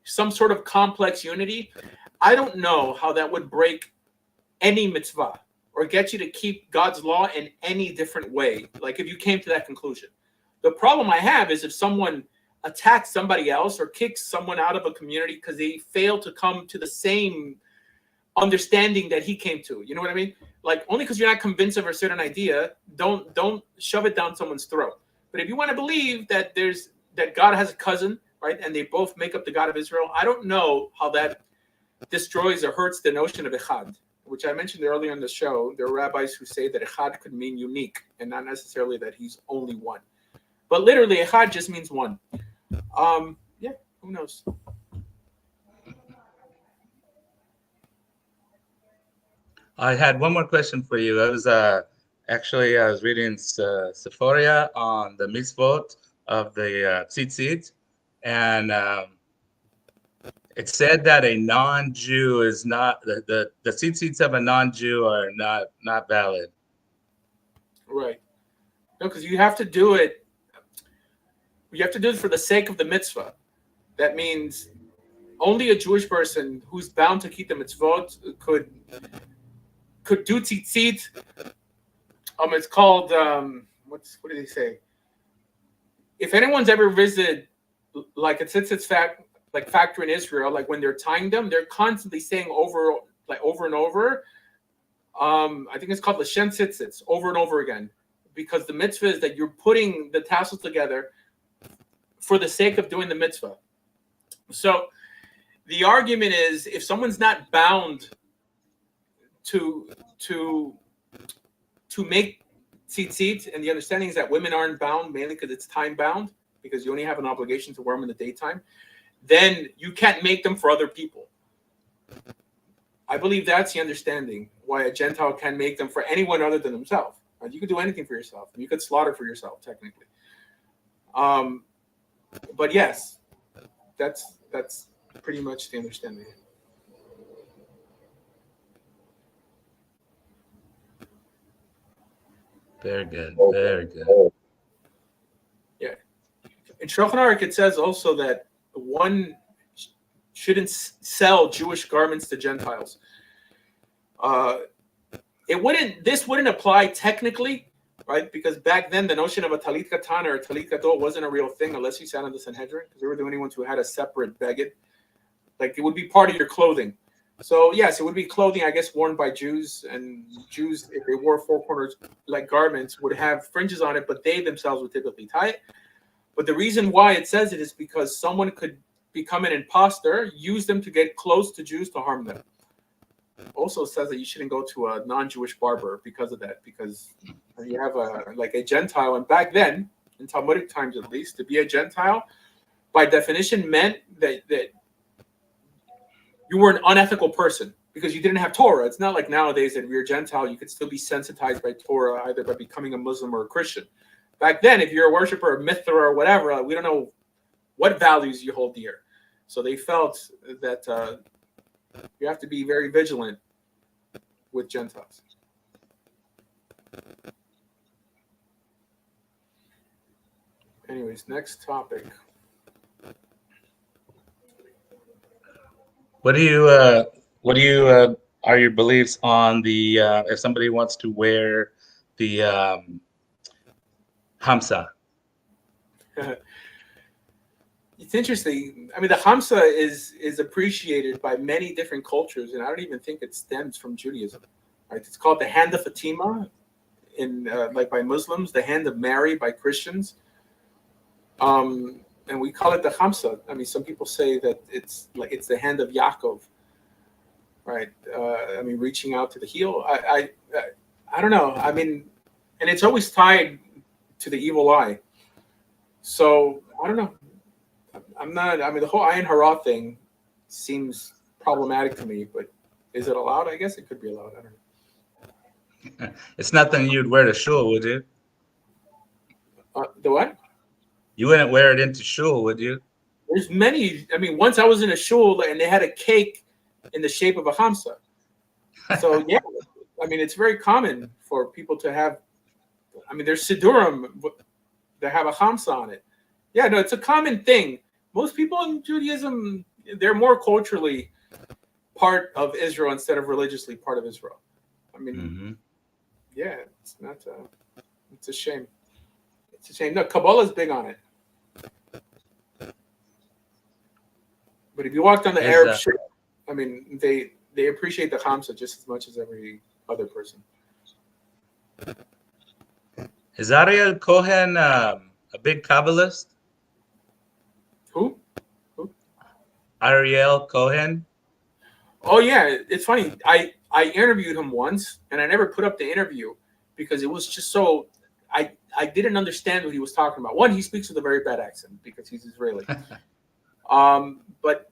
some sort of complex unity, I don't know how that would break any mitzvah or get you to keep God's law in any different way. Like if you came to that conclusion. The problem I have is if someone attacks somebody else or kicks someone out of a community because they fail to come to the same understanding that he came to. You know what I mean? Like, only because you're not convinced of a certain idea, don't shove it down someone's throat. But if you want to believe that God has a cousin, right, and they both make up the God of Israel, I don't know how that destroys or hurts the notion of echad, which I mentioned earlier in the show. There are rabbis who say that echad could mean unique and not necessarily that he's only one. But literally, echad just means one. Who knows? I had one more question for you. I was reading Sephoria on the mitzvot of the tzitzit, and it said that a non-Jew is not the tzitzits of a non-Jew are not valid. Right. No, because you have to do it. You have to do it for the sake of the mitzvah. That means only a Jewish person who's bound to keep the mitzvot could do tzitzit. It's called what do they say? If anyone's ever visited like a tzitzit factory in Israel, like when they're tying them, they're constantly saying over and over. I think it's called l'shem tzitzits, over and over again, because the mitzvah is that you're putting the tassels together for the sake of doing the mitzvah. So the argument is, if someone's not bound to make tzitzit, and the understanding is that women aren't bound mainly because it's time bound, because you only have an obligation to wear them in the daytime, then you can't make them for other people. I believe that's the understanding why a Gentile can make them for anyone other than himself. You could do anything for yourself. You could slaughter for yourself, technically. But yes, that's pretty much the understanding. Very good. Very good. Yeah. In Shulchan Aruch, it says also that one shouldn't sell Jewish garments to Gentiles. This wouldn't apply technically, right? Because back then the notion of a talit katan or a talit gadol wasn't a real thing unless you sat on the Sanhedrin, because they were the only ones who had a separate beged. Like, it would be part of your clothing. So yes, it would be clothing, I guess, worn by Jews, and Jews, if they wore four corners like garments, would have fringes on it, but they themselves would typically tie it. But the reason why it says it is because someone could become an imposter, use them to get close to Jews to harm them. Also says that you shouldn't go to a non-Jewish barber because of that, because you have a Gentile, and back then, in Talmudic times at least, to be a Gentile, by definition, meant that you were an unethical person. because you didn't have Torah. It's not like nowadays that if you're a Gentile, you could still be sensitized by Torah, either by becoming a Muslim or a Christian. Back then, if you're a worshiper of Mithra or whatever, we don't know what values you hold dear. So they felt that you have to be very vigilant with Gentiles. Anyways, next topic. What do you are your beliefs on the if somebody wants to wear the hamsa? It's interesting. I mean, the Hamsa is appreciated by many different cultures, and I don't even think it stems from Judaism. Right? It's called the Hand of Fatima, like by Muslims, the Hand of Mary by Christians, and we call it the Hamsa. I mean, some people say that it's the Hand of Yaakov, right? I mean, reaching out to the heel. I don't know. I mean, and it's always tied to the evil eye. So I don't know. I'm not. I mean, the whole Ayin Hara thing seems problematic to me. But is it allowed? I guess it could be allowed. I don't know. It's nothing you'd wear to shul, would you? The what? You wouldn't wear it into shul, would you? There's many. I mean, once I was in a shul and they had a cake in the shape of a hamsa. So yeah, I mean, it's very common for people to have. I mean, there's sidurim that have a hamsa on it. Yeah, no, it's a common thing. Most people in Judaism, they're more culturally part of Israel instead of religiously part of Israel. I mean, yeah, it's not. It's a shame. It's a shame. No, Kabbalah's big on it. But if you walk down the Arab street, I mean, they appreciate the Hamsa just as much as every other person. Is Ariel Cohen a big Kabbalist? Who? Ariel Cohen. Oh yeah, it's funny. I interviewed him once, and I never put up the interview because it was just so I didn't understand what he was talking about. One, he speaks with a very bad accent because he's Israeli. But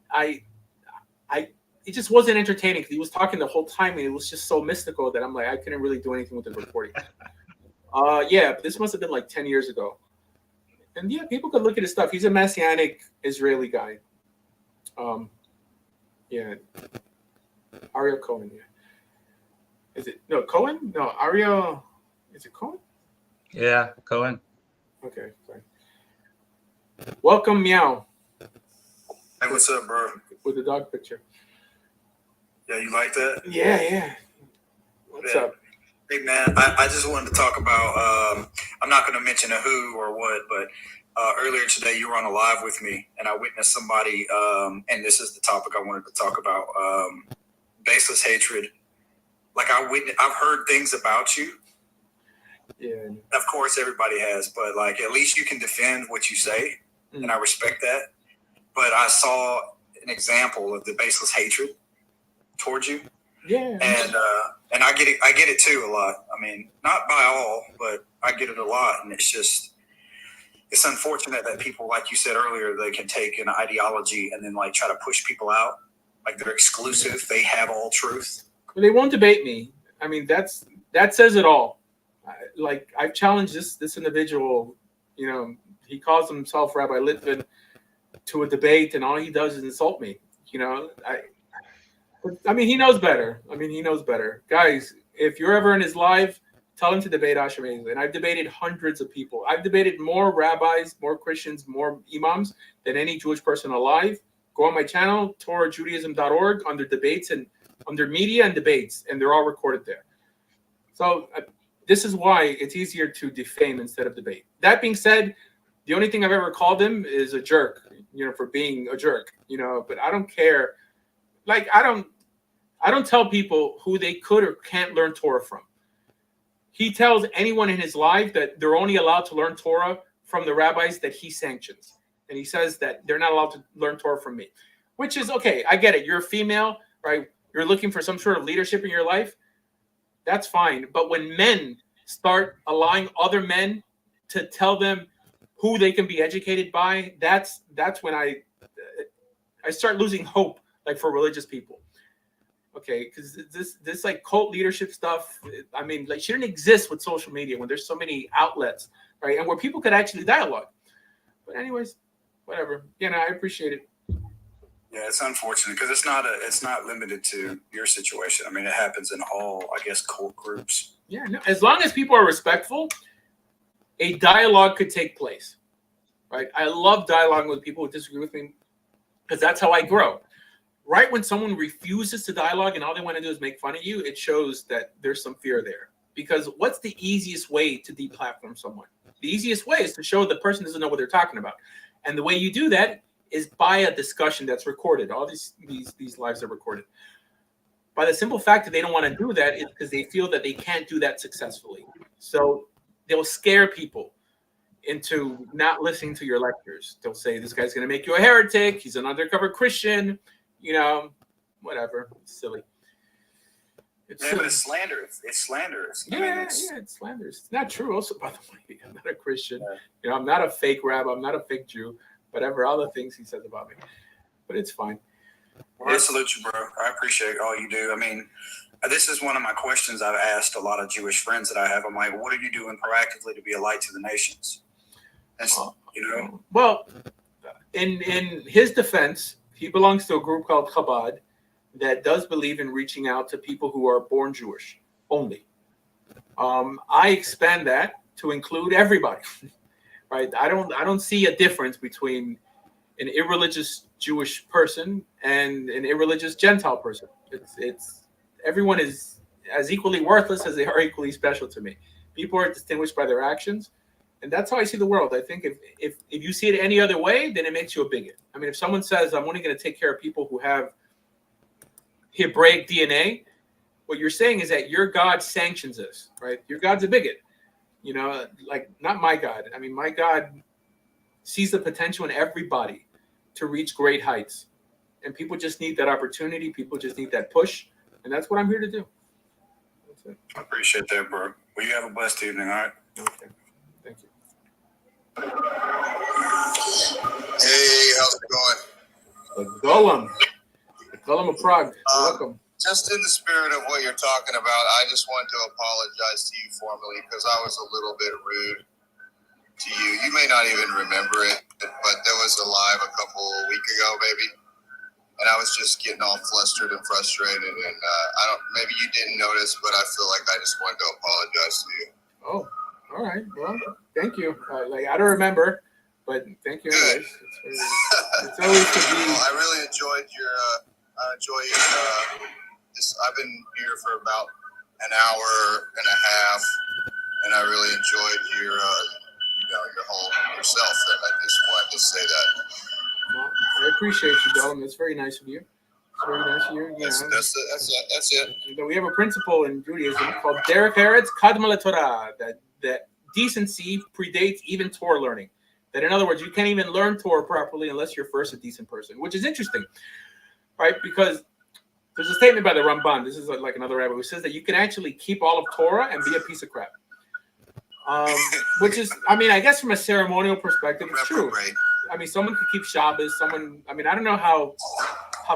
it just wasn't entertaining because he was talking the whole time and it was just so mystical that I'm like, I couldn't really do anything with the recording. Yeah, this must have been like 10 years ago. And yeah, people could look at his stuff. He's a Messianic Israeli guy. Yeah. Ariel Cohen, yeah. Is it Cohen? No, Ariel. Is it Cohen? Yeah, Cohen. Okay, fine. Welcome, Meow. Hey, what's up, bro? With the dog picture. Yeah, you like that? Yeah. What's up? Hey, man, I just wanted to talk about, I'm not going to mention a who or what, but earlier today you were on a live with me, and I witnessed somebody, and this is the topic I wanted to talk about, baseless hatred. Like I've heard things about you. Yeah. Of course, everybody has, but like at least you can defend what you say, and I respect that. But I saw an example of the baseless hatred towards you. Yeah. And I get it too a lot. I mean, not by all, but I get it a lot. And it's unfortunate that people, like you said earlier, they can take an ideology and then like try to push people out. Like they're exclusive. They have all truth. Well, they won't debate me. I mean, that says it all. Like I've challenged this individual, you know, he calls himself Rabbi Litvin, to a debate, and all he does is insult me. You know, I mean, he knows better. Guys, if you're ever in his live, tell him to debate Asher Meza. And I've debated hundreds of people. I've debated more rabbis, more Christians, more imams than any Jewish person alive. Go on my channel, TorahJudaism.org, under debates and under media and debates, and they're all recorded there. So this is why it's easier to defame instead of debate. That being said, the only thing I've ever called him is a jerk, you know, for being a jerk, you know, but I don't care. Like, I don't tell people who they could or can't learn Torah from. He tells anyone in his life that they're only allowed to learn Torah from the rabbis that he sanctions. And he says that they're not allowed to learn Torah from me, which is okay. I get it. You're a female, right? You're looking for some sort of leadership in your life. That's fine. But when men start allowing other men to tell them who they can be educated by, that's when I start losing hope, like for religious people. Okay, because this like cult leadership stuff, I mean, like shouldn't exist with social media when there's so many outlets, right? And where people could actually dialogue. But anyways, whatever. You know, I appreciate it. Yeah, it's unfortunate because it's not limited to your situation. I mean, it happens in all, I guess, cult groups. Yeah, no, as long as people are respectful, a dialogue could take place, right? I love dialoguing with people who disagree with me because that's how I grow. Right when someone refuses to dialogue and all they want to do is make fun of you, it shows that there's some fear there. Because what's the easiest way to deplatform someone? The easiest way is to show the person doesn't know what they're talking about. And the way you do that is by a discussion that's recorded. All these lives are recorded. By the simple fact that they don't want to do that is because they feel that they can't do that successfully. So they'll scare people into not listening to your lectures. They'll say, this guy's going to make you a heretic. He's an undercover Christian. You know, whatever. It's silly. But it's slanderous. It's slanderous. Yeah, it's slanderous. It's not true. Also, by the way, I'm not a Christian. Yeah. You know, I'm not a fake rabbi. I'm not a fake Jew. Whatever other things he says about me. But it's fine. Well, I salute you, bro. I appreciate all you do. I mean, this is one of my questions I've asked a lot of Jewish friends that I have. I'm like, what are you doing proactively to be a light to the nations? And, you know. Well, in his defense, he belongs to a group called Chabad that does believe in reaching out to people who are born Jewish only. I expand that to include everybody, right? I don't see a difference between an irreligious Jewish person and an irreligious Gentile person. It's everyone is as equally worthless as they are equally special to me. People are distinguished by their actions. And that's how I see the world. I think if you see it any other way, then it makes you a bigot. I mean, if someone says, I'm only going to take care of people who have Hebraic DNA, what you're saying is that your God sanctions this, right? Your God's a bigot. You know, like not my God. I mean, my God sees the potential in everybody to reach great heights. And people just need that opportunity. People just need that push. And that's what I'm here to do. That's it. I appreciate that, bro. Well, you have a blessed evening, all right? Okay. Thank you. Hey, how's it going? The Golem of Prague. Welcome. Just in the spirit of what you're talking about, I just want to apologize to you formally because I was a little bit rude to you. You may not even remember it, but there was a live a couple weeks ago, maybe, and I was just getting all flustered and frustrated. And maybe you didn't notice, but I feel like I just wanted to apologize to you. Oh. All right. Well, thank you. I don't remember, but thank you anyways. It's always to be. Well, I really enjoyed your. I've been here for about an hour and a half, and I really enjoyed your whole yourself. And I just wanted to say that. Well, I appreciate you, Golem. That's very nice of you. It's very nice of you. That's it. We have a principle in Judaism called Derech Eretz Kadma LeTorah, that decency predates even Torah learning. That in other words, you can't even learn Torah properly unless you're first a decent person, which is interesting, right? Because there's a statement by the Ramban. This is like another rabbi who says that you can actually keep all of Torah and be a piece of crap. Which is, I mean, I guess from a ceremonial perspective, it's true. I mean, someone could keep Shabbos. I don't know how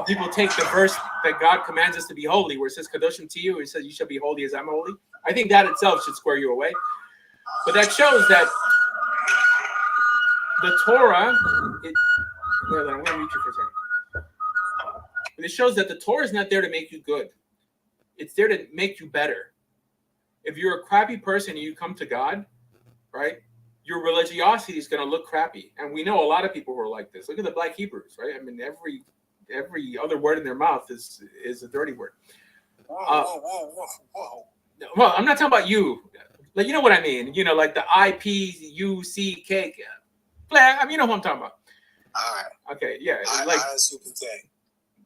people take the verse that God commands us to be holy, where it says Kadoshim to you, it says you shall be holy as I'm holy. I think that itself should square you away. But that shows that the Torah, I'm going to mute you for a second. But it shows that the Torah is not there to make you good. It's there to make you better. If you're a crappy person and you come to God, right, your religiosity is going to look crappy. And we know a lot of people who are like this. Look at the Black Hebrews, right? I mean, every other word in their mouth is a dirty word. Whoa. Well, I'm not talking about you. Like, you know what I mean? You know, like the IPUCK. I mean, you know who I'm talking about. All right. Okay, yeah. Super K.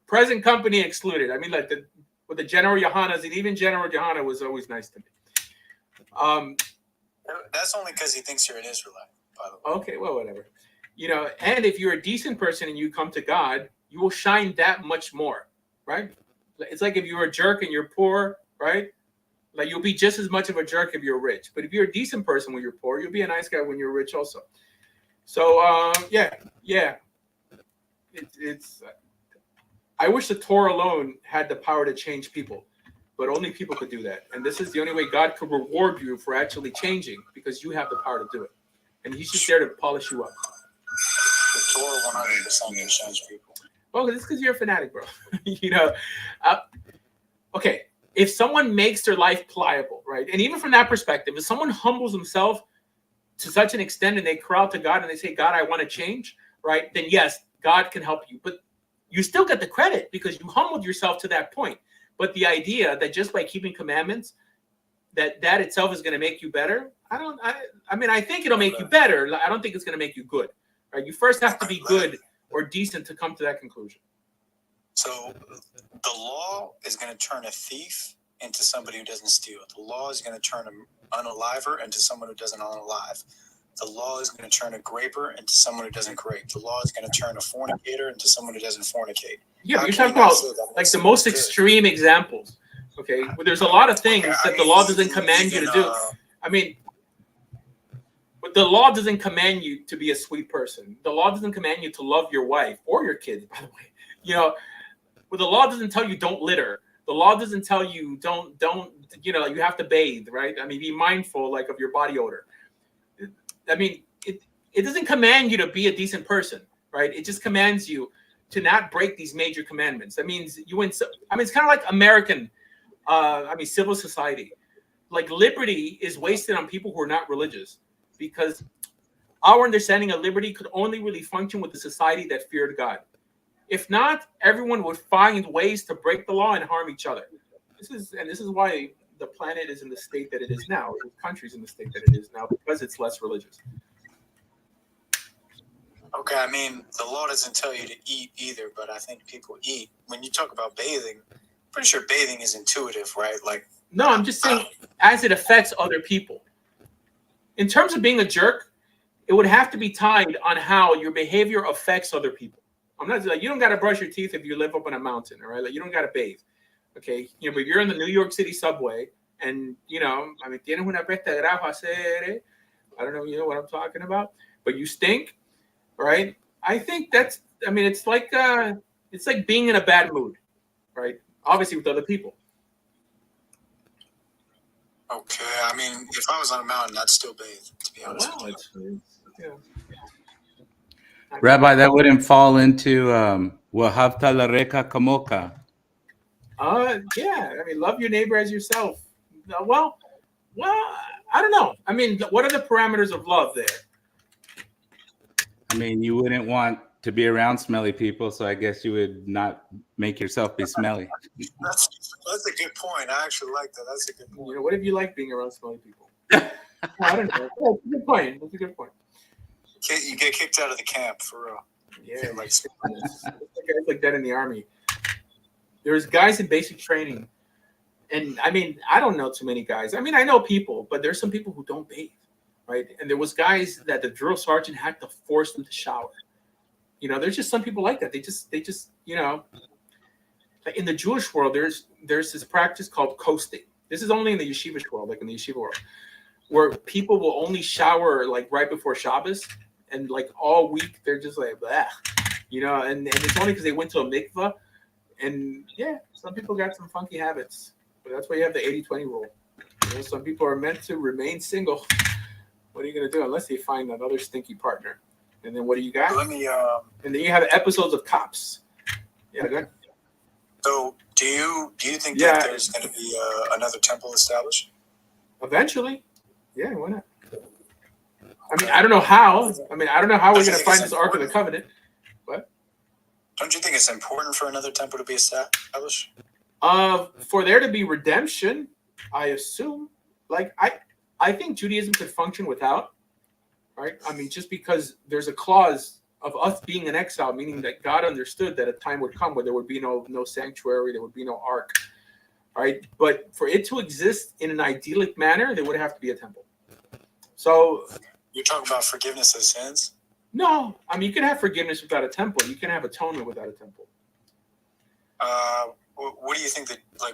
Present company excluded. I mean, like with the General Yohanas, and even General Yohana was always nice to me. That's only because he thinks you're an Israelite, by the way. Okay, well, whatever. You know, and if you're a decent person and you come to God, you will shine that much more, right? It's like if you're a jerk and you're poor, right? Like you'll be just as much of a jerk if you're rich. But if you're a decent person when you're poor, you'll be a nice guy when you're rich also. So, yeah. It's I wish the Torah alone had the power to change people, but only people could do that. And this is the only way God could reward you for actually changing, because you have the power to do it. And he's just there to polish you up. The Torah 100% can change people. Well, it's because you're a fanatic, bro. Okay, if someone makes their life pliable, right? And even from that perspective, if someone humbles himself to such an extent and they cry out to God and they say, God, I want to change, right? Then yes, God can help you. But you still get the credit because you humbled yourself to that point. But the idea that just by keeping commandments, that itself is going to make you better, I think it'll make you better. I don't think it's going to make you good, right? You first have to be good or decent to come to that conclusion. So the law is going to turn a thief into somebody who doesn't steal. The law is going to turn an unaliver into someone who doesn't unalive. The law is going to turn a graper into someone who doesn't grape. The law is going to turn a fornicator into someone who doesn't fornicate. Yeah, you're talking about like the most extreme examples. Okay, well, there's a lot of things that the law doesn't command you to do. I mean, but the law doesn't command you to be a sweet person. The law doesn't command you to love your wife or your kids, by the way. But the law doesn't tell you don't litter. The law doesn't tell you don't you have to bathe, right? I mean, be mindful like of your body odor. I mean, it doesn't command you to be a decent person, right? It just commands you to not break these major commandments. That means it's kind of like American, civil society. Like liberty is wasted on people who are not religious, because our understanding of liberty could only really function with a society that feared God. If not, everyone would find ways to break the law and harm each other. This is why the planet is in the state that it is now. The country's in the state that it is now, because it's less religious. Okay, I mean, the law doesn't tell you to eat either, but I think people eat. When you talk about bathing, I'm pretty sure bathing is intuitive, right? Like, no, I'm just saying as it affects other people. In terms of being a jerk, it would have to be tied on how your behavior affects other people. I'm not like, you don't got to brush your teeth if you live up on a mountain, all right? Like, you don't got to bathe, okay? But you're in the New York City subway, and tienes una pesta de grajo hacer. I don't know, what I'm talking about, but you stink, right? I think it's like being in a bad mood, right? Obviously with other people. Okay, I mean, if I was on a mountain, I'd still bathe, to be honest with you. Rabbi, that wouldn't fall into Wahavta Lareka Kamoka. Love your neighbor as yourself. Well, I don't know. I mean, what are the parameters of love there? I mean, you wouldn't want to be around smelly people, so I guess you would not make yourself be smelly. That's a good point. I actually like that. That's a good point. What if you like being around smelly people? I don't know. That's a good point. That's a good point. You get kicked out of the camp for real. Yeah, guys like that in the army. There's guys in basic training, and I don't know too many guys. I know people, but there's some people who don't bathe, right? And there was guys that the drill sergeant had to force them to shower. There's just some people like that. They just like in the Jewish world, there's this practice called coasting. This is only in the yeshivish world, like in the yeshiva world, where people will only shower like right before Shabbos. And like all week, they're just like, blah, and it's only because they went to a mikvah. And yeah, some people got some funky habits. But that's why you have the 80-20 rule. Some people are meant to remain single. What are you going to do unless they find another stinky partner? And then what do you got? And then you have episodes of Cops. Yeah, go ahead. So do you think that there's going to be another temple established? Eventually. Yeah, why not? I don't know how. I don't know how we're going to find this Ark of the Covenant. What? Don't you think it's important for another temple to be established? For there to be redemption, I assume. Like, I think Judaism could function without, right? Just because there's a clause of us being in exile, meaning that God understood that a time would come where there would be no sanctuary, there would be no ark, right? But for it to exist in an idyllic manner, there would have to be a temple. So... You're talking about forgiveness of sins? No. You can have forgiveness without a temple. You can have atonement without a temple. What do you think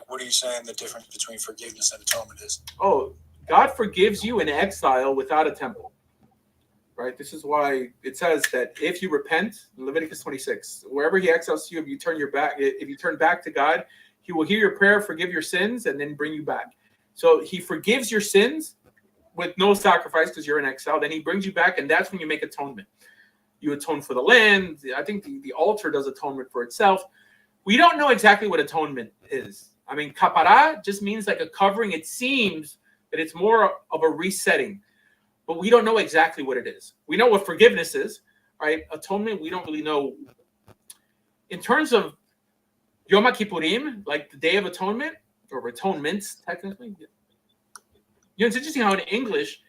what are you saying the difference between forgiveness and atonement is? Oh, God forgives you in exile without a temple. right? This is why it says that if you repent, Leviticus 26, wherever he exiles you, if you turn back to God, he will hear your prayer, forgive your sins, and then bring you back. So he forgives your sins with no sacrifice because you're in exile. Then he brings you back, and that's when you make atonement. You atone for the land. I think the altar does atonement for itself. We don't know exactly what atonement is. I mean, kapara just means like a covering. It seems that it's more of a resetting, but we don't know exactly what it is. We know what forgiveness is, right? Atonement, we don't really know. In terms of Yom Kippurim, like the Day of Atonement, or atonements, technically. You know, it's interesting how in English,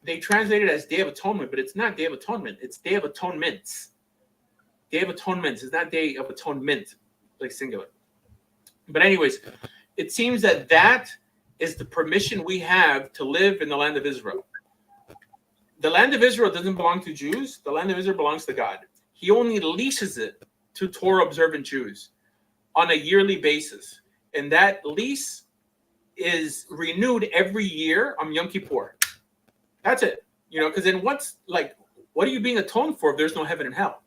they translate it as Day of Atonement, but it's not Day of Atonement. It's Day of Atonements. Day of Atonements is not Day of Atonement, like singular. But anyways, it seems that that is the permission we have to live in the land of Israel. The land of Israel doesn't belong to Jews. The land of Israel belongs to God. He only leases it to Torah observant Jews on a yearly basis. And that lease is renewed every year on Yom Kippur. That's it. You know, because then what are you being atoned for if there's no heaven and hell?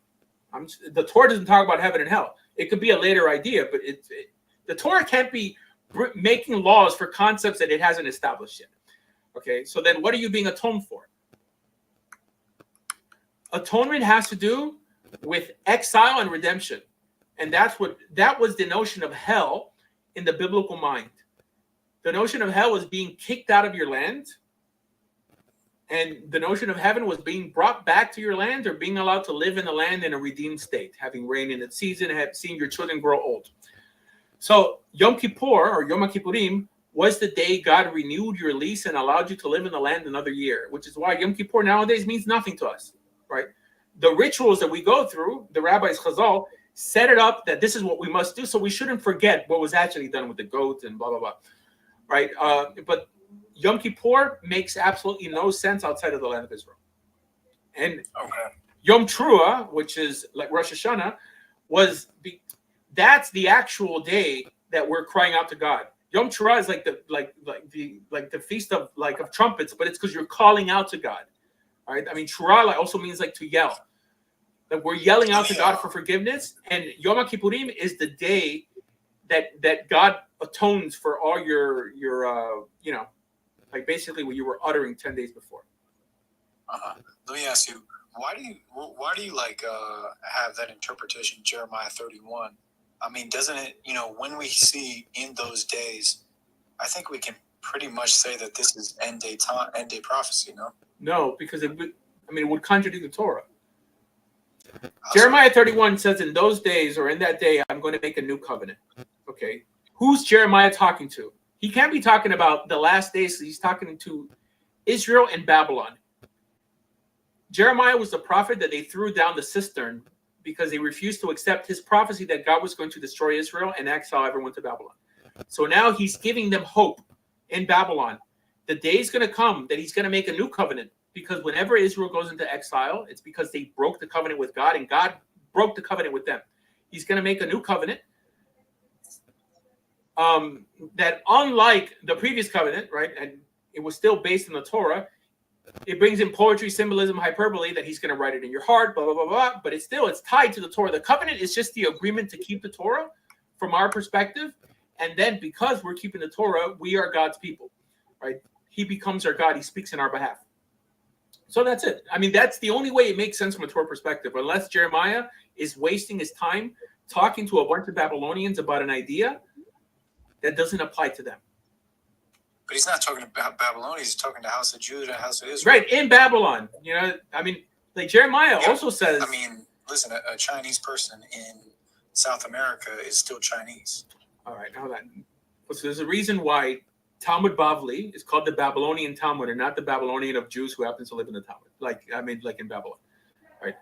The Torah doesn't talk about heaven and hell. It could be a later idea, but the Torah can't be making laws for concepts that it hasn't established yet. Okay, so then what are you being atoned for? Atonement has to do with exile and redemption. And that was the notion of hell in the biblical mind. The notion of hell was being kicked out of your land. And the notion of heaven was being brought back to your land or being allowed to live in the land in a redeemed state, having rain in its season, seeing your children grow old. So Yom Kippur or Yom Kippurim was the day God renewed your lease and allowed you to live in the land another year, which is why Yom Kippur nowadays means nothing to us, right? The rituals that we go through, the rabbis Chazal set it up that this is what we must do, so we shouldn't forget what was actually done with the goat and blah, blah, blah, right? But Yom Kippur makes absolutely no sense outside of the land of Israel. And Yom Teruah, which is like Rosh Hashanah, that's the actual day that we're crying out to God. Yom Teruah is like the feast of trumpets, but it's because you're calling out to God. All right. I mean, Teruah also means like to yell. That we're yelling out to God for forgiveness, and Yom Kippurim is the day that God atones for all your like basically what you were uttering 10 days before. Let me ask you, why do you have that interpretation, Jeremiah 31? I mean, doesn't it, when we see in those days, I think we can pretty much say that this is end day prophecy, no? No, because it would contradict the Torah. Jeremiah 31 says, in those days or in that day, I'm going to make a new covenant. Okay. Who's Jeremiah talking to? He can't be talking about the last days. He's talking to Israel and Babylon. Jeremiah was the prophet that they threw down the cistern because they refused to accept his prophecy that God was going to destroy Israel and exile everyone to Babylon. So now he's giving them hope in Babylon. The day is going to come that he's going to make a new covenant. Because whenever Israel goes into exile, it's because they broke the covenant with God, and God broke the covenant with them. He's going to make a new covenant that, unlike the previous covenant, right, and it was still based on the Torah, it brings in poetry, symbolism, hyperbole, that he's going to write it in your heart, blah, blah, blah, blah. But it's tied to the Torah. The covenant is just the agreement to keep the Torah from our perspective. And then because we're keeping the Torah, we are God's people, right? He becomes our God. He speaks in our behalf. So that's it. I mean, that's the only way it makes sense from a Torah perspective, unless Jeremiah is wasting his time talking to a bunch of Babylonians about an idea that doesn't apply to them. But he's not talking about Babylon. He's talking to House of Judah, House of Israel. Right, in Babylon. Like Jeremiah also says... I mean, listen, a Chinese person in South America is still Chinese. All right, hold on. So there's a reason why Talmud Bavli is called the Babylonian Talmud and not the Babylonian of Jews who happen to live in the Talmud, like in Babylon, right?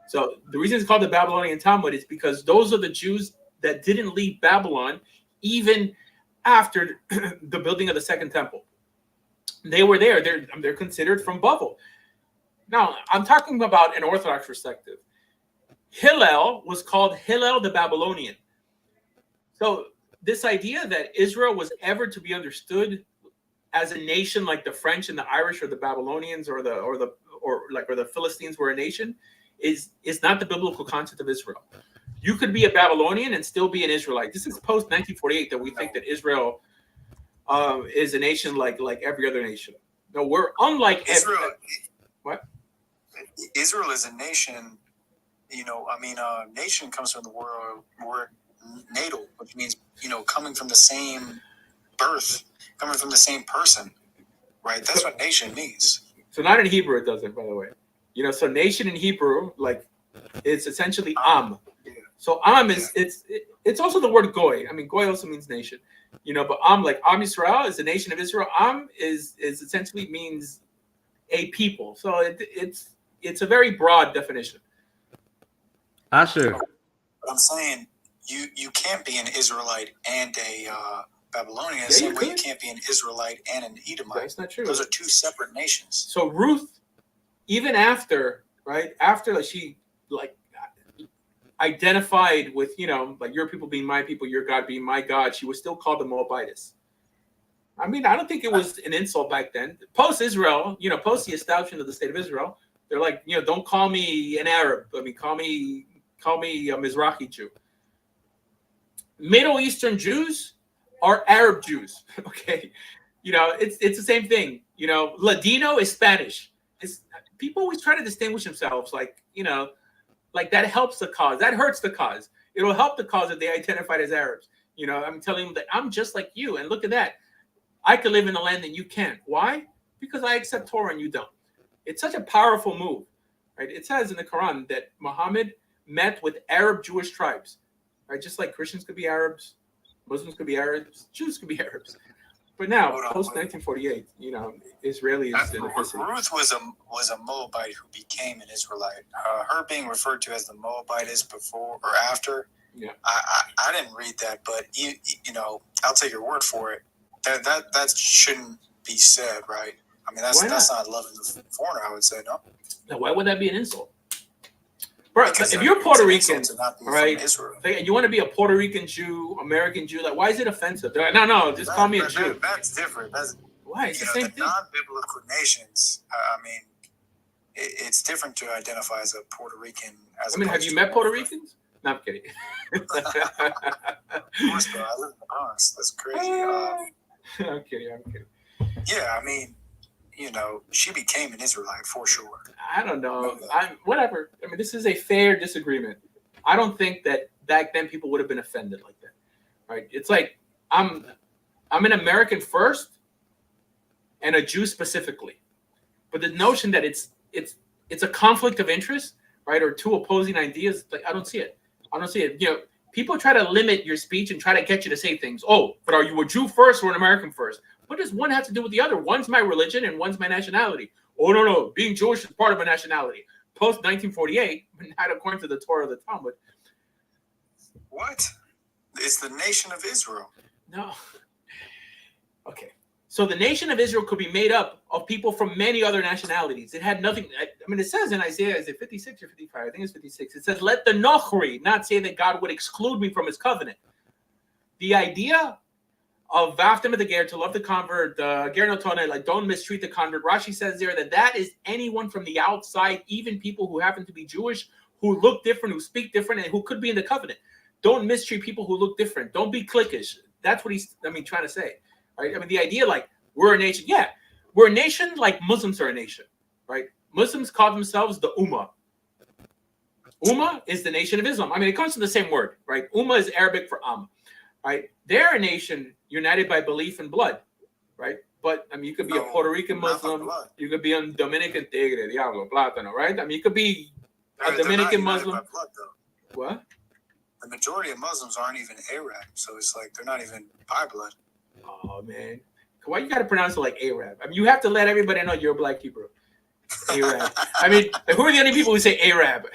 So the reason it's called the Babylonian Talmud is because those are the Jews that didn't leave Babylon even after the building of the Second Temple. They were there. They're considered from Bavel. Now, I'm talking about an Orthodox perspective. Hillel was called Hillel the Babylonian. So this idea that Israel was ever to be understood as a nation like the French and the Irish or the Babylonians or the Philistines were a nation is not the biblical concept of Israel. You could be a Babylonian and still be an Israelite. This is post 1948 that we think that Israel is a nation like every other nation. No, we're unlike Israel. What? Israel is a nation. Nation comes from the word natal, which means coming from the same birth, coming from the same person, right? That's what nation means. So not in Hebrew it doesn't, by the way. So nation in Hebrew, like, it's essentially am. So am is it's also the word goy. I mean, goy also means nation. But am, like Am Yisrael is the nation of Israel. Am is essentially means a people. So it's a very broad definition. Asher. But I'm saying you can't be an Israelite and a Babylonian. The same way you can't be an Israelite and an Edomite. That's not true. Those are two separate nations. So Ruth, even after she identified with, like your people being my people, your God being my God, she was still called a Moabitess. I mean, I don't think it was an insult back then. Post Israel, post the establishment of the state of Israel, they're like, don't call me an Arab. I mean, call me a Mizrahi Jew. Middle Eastern Jews are Arab Jews. Okay, it's the same thing. Ladino is Spanish. People always try to distinguish themselves, like that helps the cause. That hurts the cause. It'll help the cause if they identified as Arabs. I'm telling them that I'm just like you, and look at that. I could live in a land that you can't. Why? Because I accept Torah and you don't. It's such a powerful move, right? It says in the Quran that Muhammad met with Arab Jewish tribes, right? Just like Christians could be Arabs, Muslims could be Arabs, Jews could be Arabs. But now, post 1948, Israelis in ethnicity. Ruth was a Moabite who became an Israelite. Her being referred to as the Moabitess before or after. Yeah. I didn't read that, but I'll take your word for it. That shouldn't be said, right? I mean, that's not loving the foreigner. I would say no. Now, why would that be an insult? Bro, if you're Puerto Rican, right? You want to be a Puerto Rican Jew, American Jew, like, why is it offensive? No, just call me a Jew. That's different. Why? It's the same thing. Non-biblical nations. I mean, it's different to identify as a Puerto Rican. Have you met Puerto Ricans? No, I'm kidding. Of course, bro. I live in the Bronx. That's crazy. I'm kidding. Yeah, I mean, she became an Israelite for sure. I don't know. Whatever. I mean, this is a fair disagreement. I don't think that back then people would have been offended like that. Right? It's like I'm an American first and a Jew specifically. But the notion that it's a conflict of interest, right, or two opposing ideas, like I don't see it. People try to limit your speech and try to get you to say things. Oh, but are you a Jew first or an American first? What does one have to do with the other? One's my religion and one's my nationality. Oh, no. Being Jewish is part of a nationality. Post 1948, not according to the Torah of the Talmud. What? It's the nation of Israel. No. Okay. So the nation of Israel could be made up of people from many other nationalities. It had nothing. I mean, it says in Isaiah, is it 56 or 55? I think it's 56. It says, let the Nochri not say that God would exclude me from his covenant. The idea of Vaftim the Ger, to love the convert, Ger no Tone, like don't mistreat the convert. Rashi says there that is anyone from the outside, even people who happen to be Jewish, who look different, who speak different, and who could be in the covenant. Don't mistreat people who look different. Don't be cliquish. That's what he's, trying to say. Right? I mean, the idea like we're a nation. Yeah, we're a nation like Muslims are a nation. Right? Muslims call themselves the Ummah. Ummah is the nation of Islam. I mean, it comes from the same word. Right? Ummah is Arabic for Am. Right? They're a nation united by belief and blood. Right? But, I mean, you could be a Puerto Rican Muslim. You could be a Dominican Tigre, Diablo, Plátano. Right? I mean, you could be a Dominican Muslim. Blood, what? The majority of Muslims aren't even Arab, so it's like they're not even by blood. Oh man, why you gotta pronounce it like Arab? I mean, you have to let everybody know you're a black Hebrew. Arab. I mean, who are the only people who say Arab?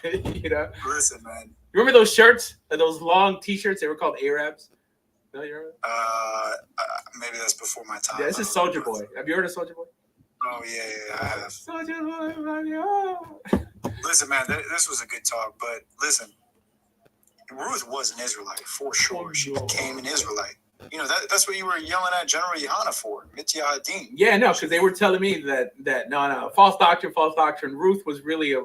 Listen, man. You remember those shirts, those long T-shirts? They were called Arabs. No, you remember? Maybe that's before my time. Yeah, this is Soulja Boy. Have you heard of Soulja Boy? Oh yeah, I have. Soulja Boy, Listen, man, this was a good talk, but listen. Ruth was an Israelite for sure. She became an Israelite. You know, that's what you were yelling at General Yohana for, Mitzvah Hadin. Yeah, no, because they were telling me that no, false doctrine. Ruth was really a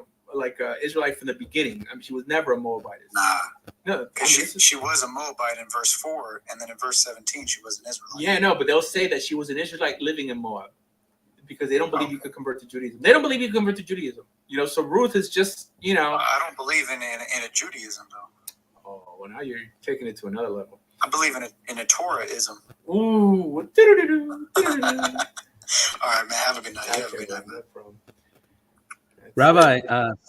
Israelite from the beginning. I mean, she was never a Moabite. Nah, no, because she was a Moabite in verse 4, and then in verse 17 she was an Israelite. Yeah, no, but they'll say that she was an Israelite living in Moab because they don't believe you could convert to Judaism. They don't believe you can convert to Judaism. You know, so Ruth is just, you know. I don't believe in a Judaism though. Oh, well, now you're taking it to another level. I believe in a Torahism. Ooh. All right, man. Have a good night. Okay, Have a good night, man. No problem. Rabbi,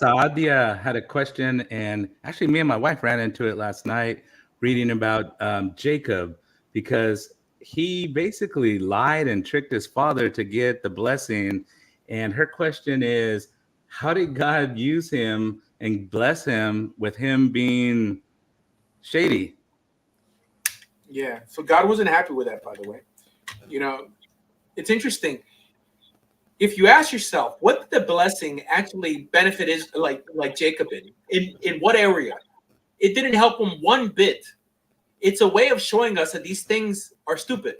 Saadia had a question, and actually me and my wife ran into it last night reading about Jacob, because he basically lied and tricked his father to get the blessing. And her question is, how did God use him and bless him with him being shady? Yeah, so God wasn't happy with that, by the way. You know, it's interesting. If you ask yourself, what did the blessing actually benefit is like Jacob in what area? It didn't help him one bit. It's a way of showing us that these things are stupid.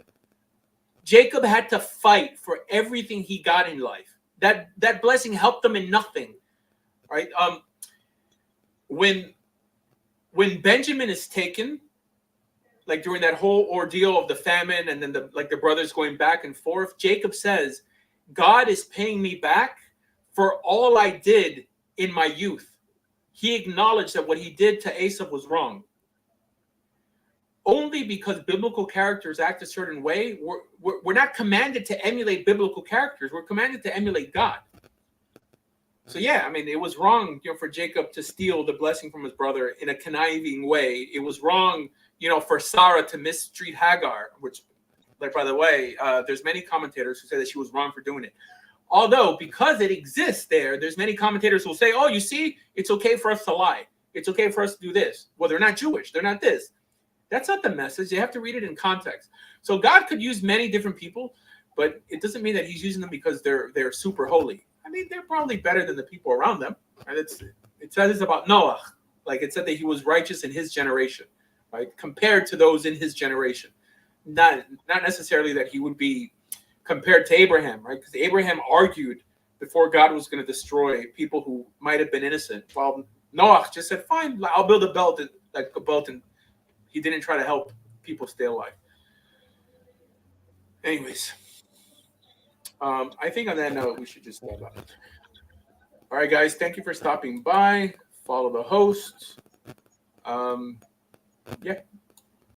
Jacob had to fight for everything he got in life. That blessing helped him in nothing. Right? When Benjamin is taken, like during that whole ordeal of the famine, and then the brothers going back and forth, Jacob says, God is paying me back for all I did in my youth. He acknowledged that what he did to Esau was wrong. Only because biblical characters act a certain way, we're not commanded to emulate biblical characters. We're commanded to emulate God. So yeah, I mean, it was wrong, you know, for Jacob to steal the blessing from his brother in a conniving way. It was wrong, you know, for Sarah to mistreat Hagar, which, like, by the way, there's many commentators who say that she was wrong for doing it. Although, because it exists there's many commentators who will say, oh, you see, it's okay for us to lie. It's okay for us to do this. Well, they're not Jewish. They're not this. That's not the message. You have to read it in context. So God could use many different people, but it doesn't mean that he's using them because they're super holy. I mean, they're probably better than the people around them. Right? It says about Noah. Like, it said that he was righteous in his generation, right? Compared to those in his generation. Not necessarily that he would be compared to Abraham, right? Because Abraham argued before God was going to destroy people who might have been innocent. While Noah just said, fine, I'll build a belt, and he didn't try to help people stay alive. Anyways, I think on that note, we should just step out. All right, guys, thank you for stopping by. Follow the host. Yeah.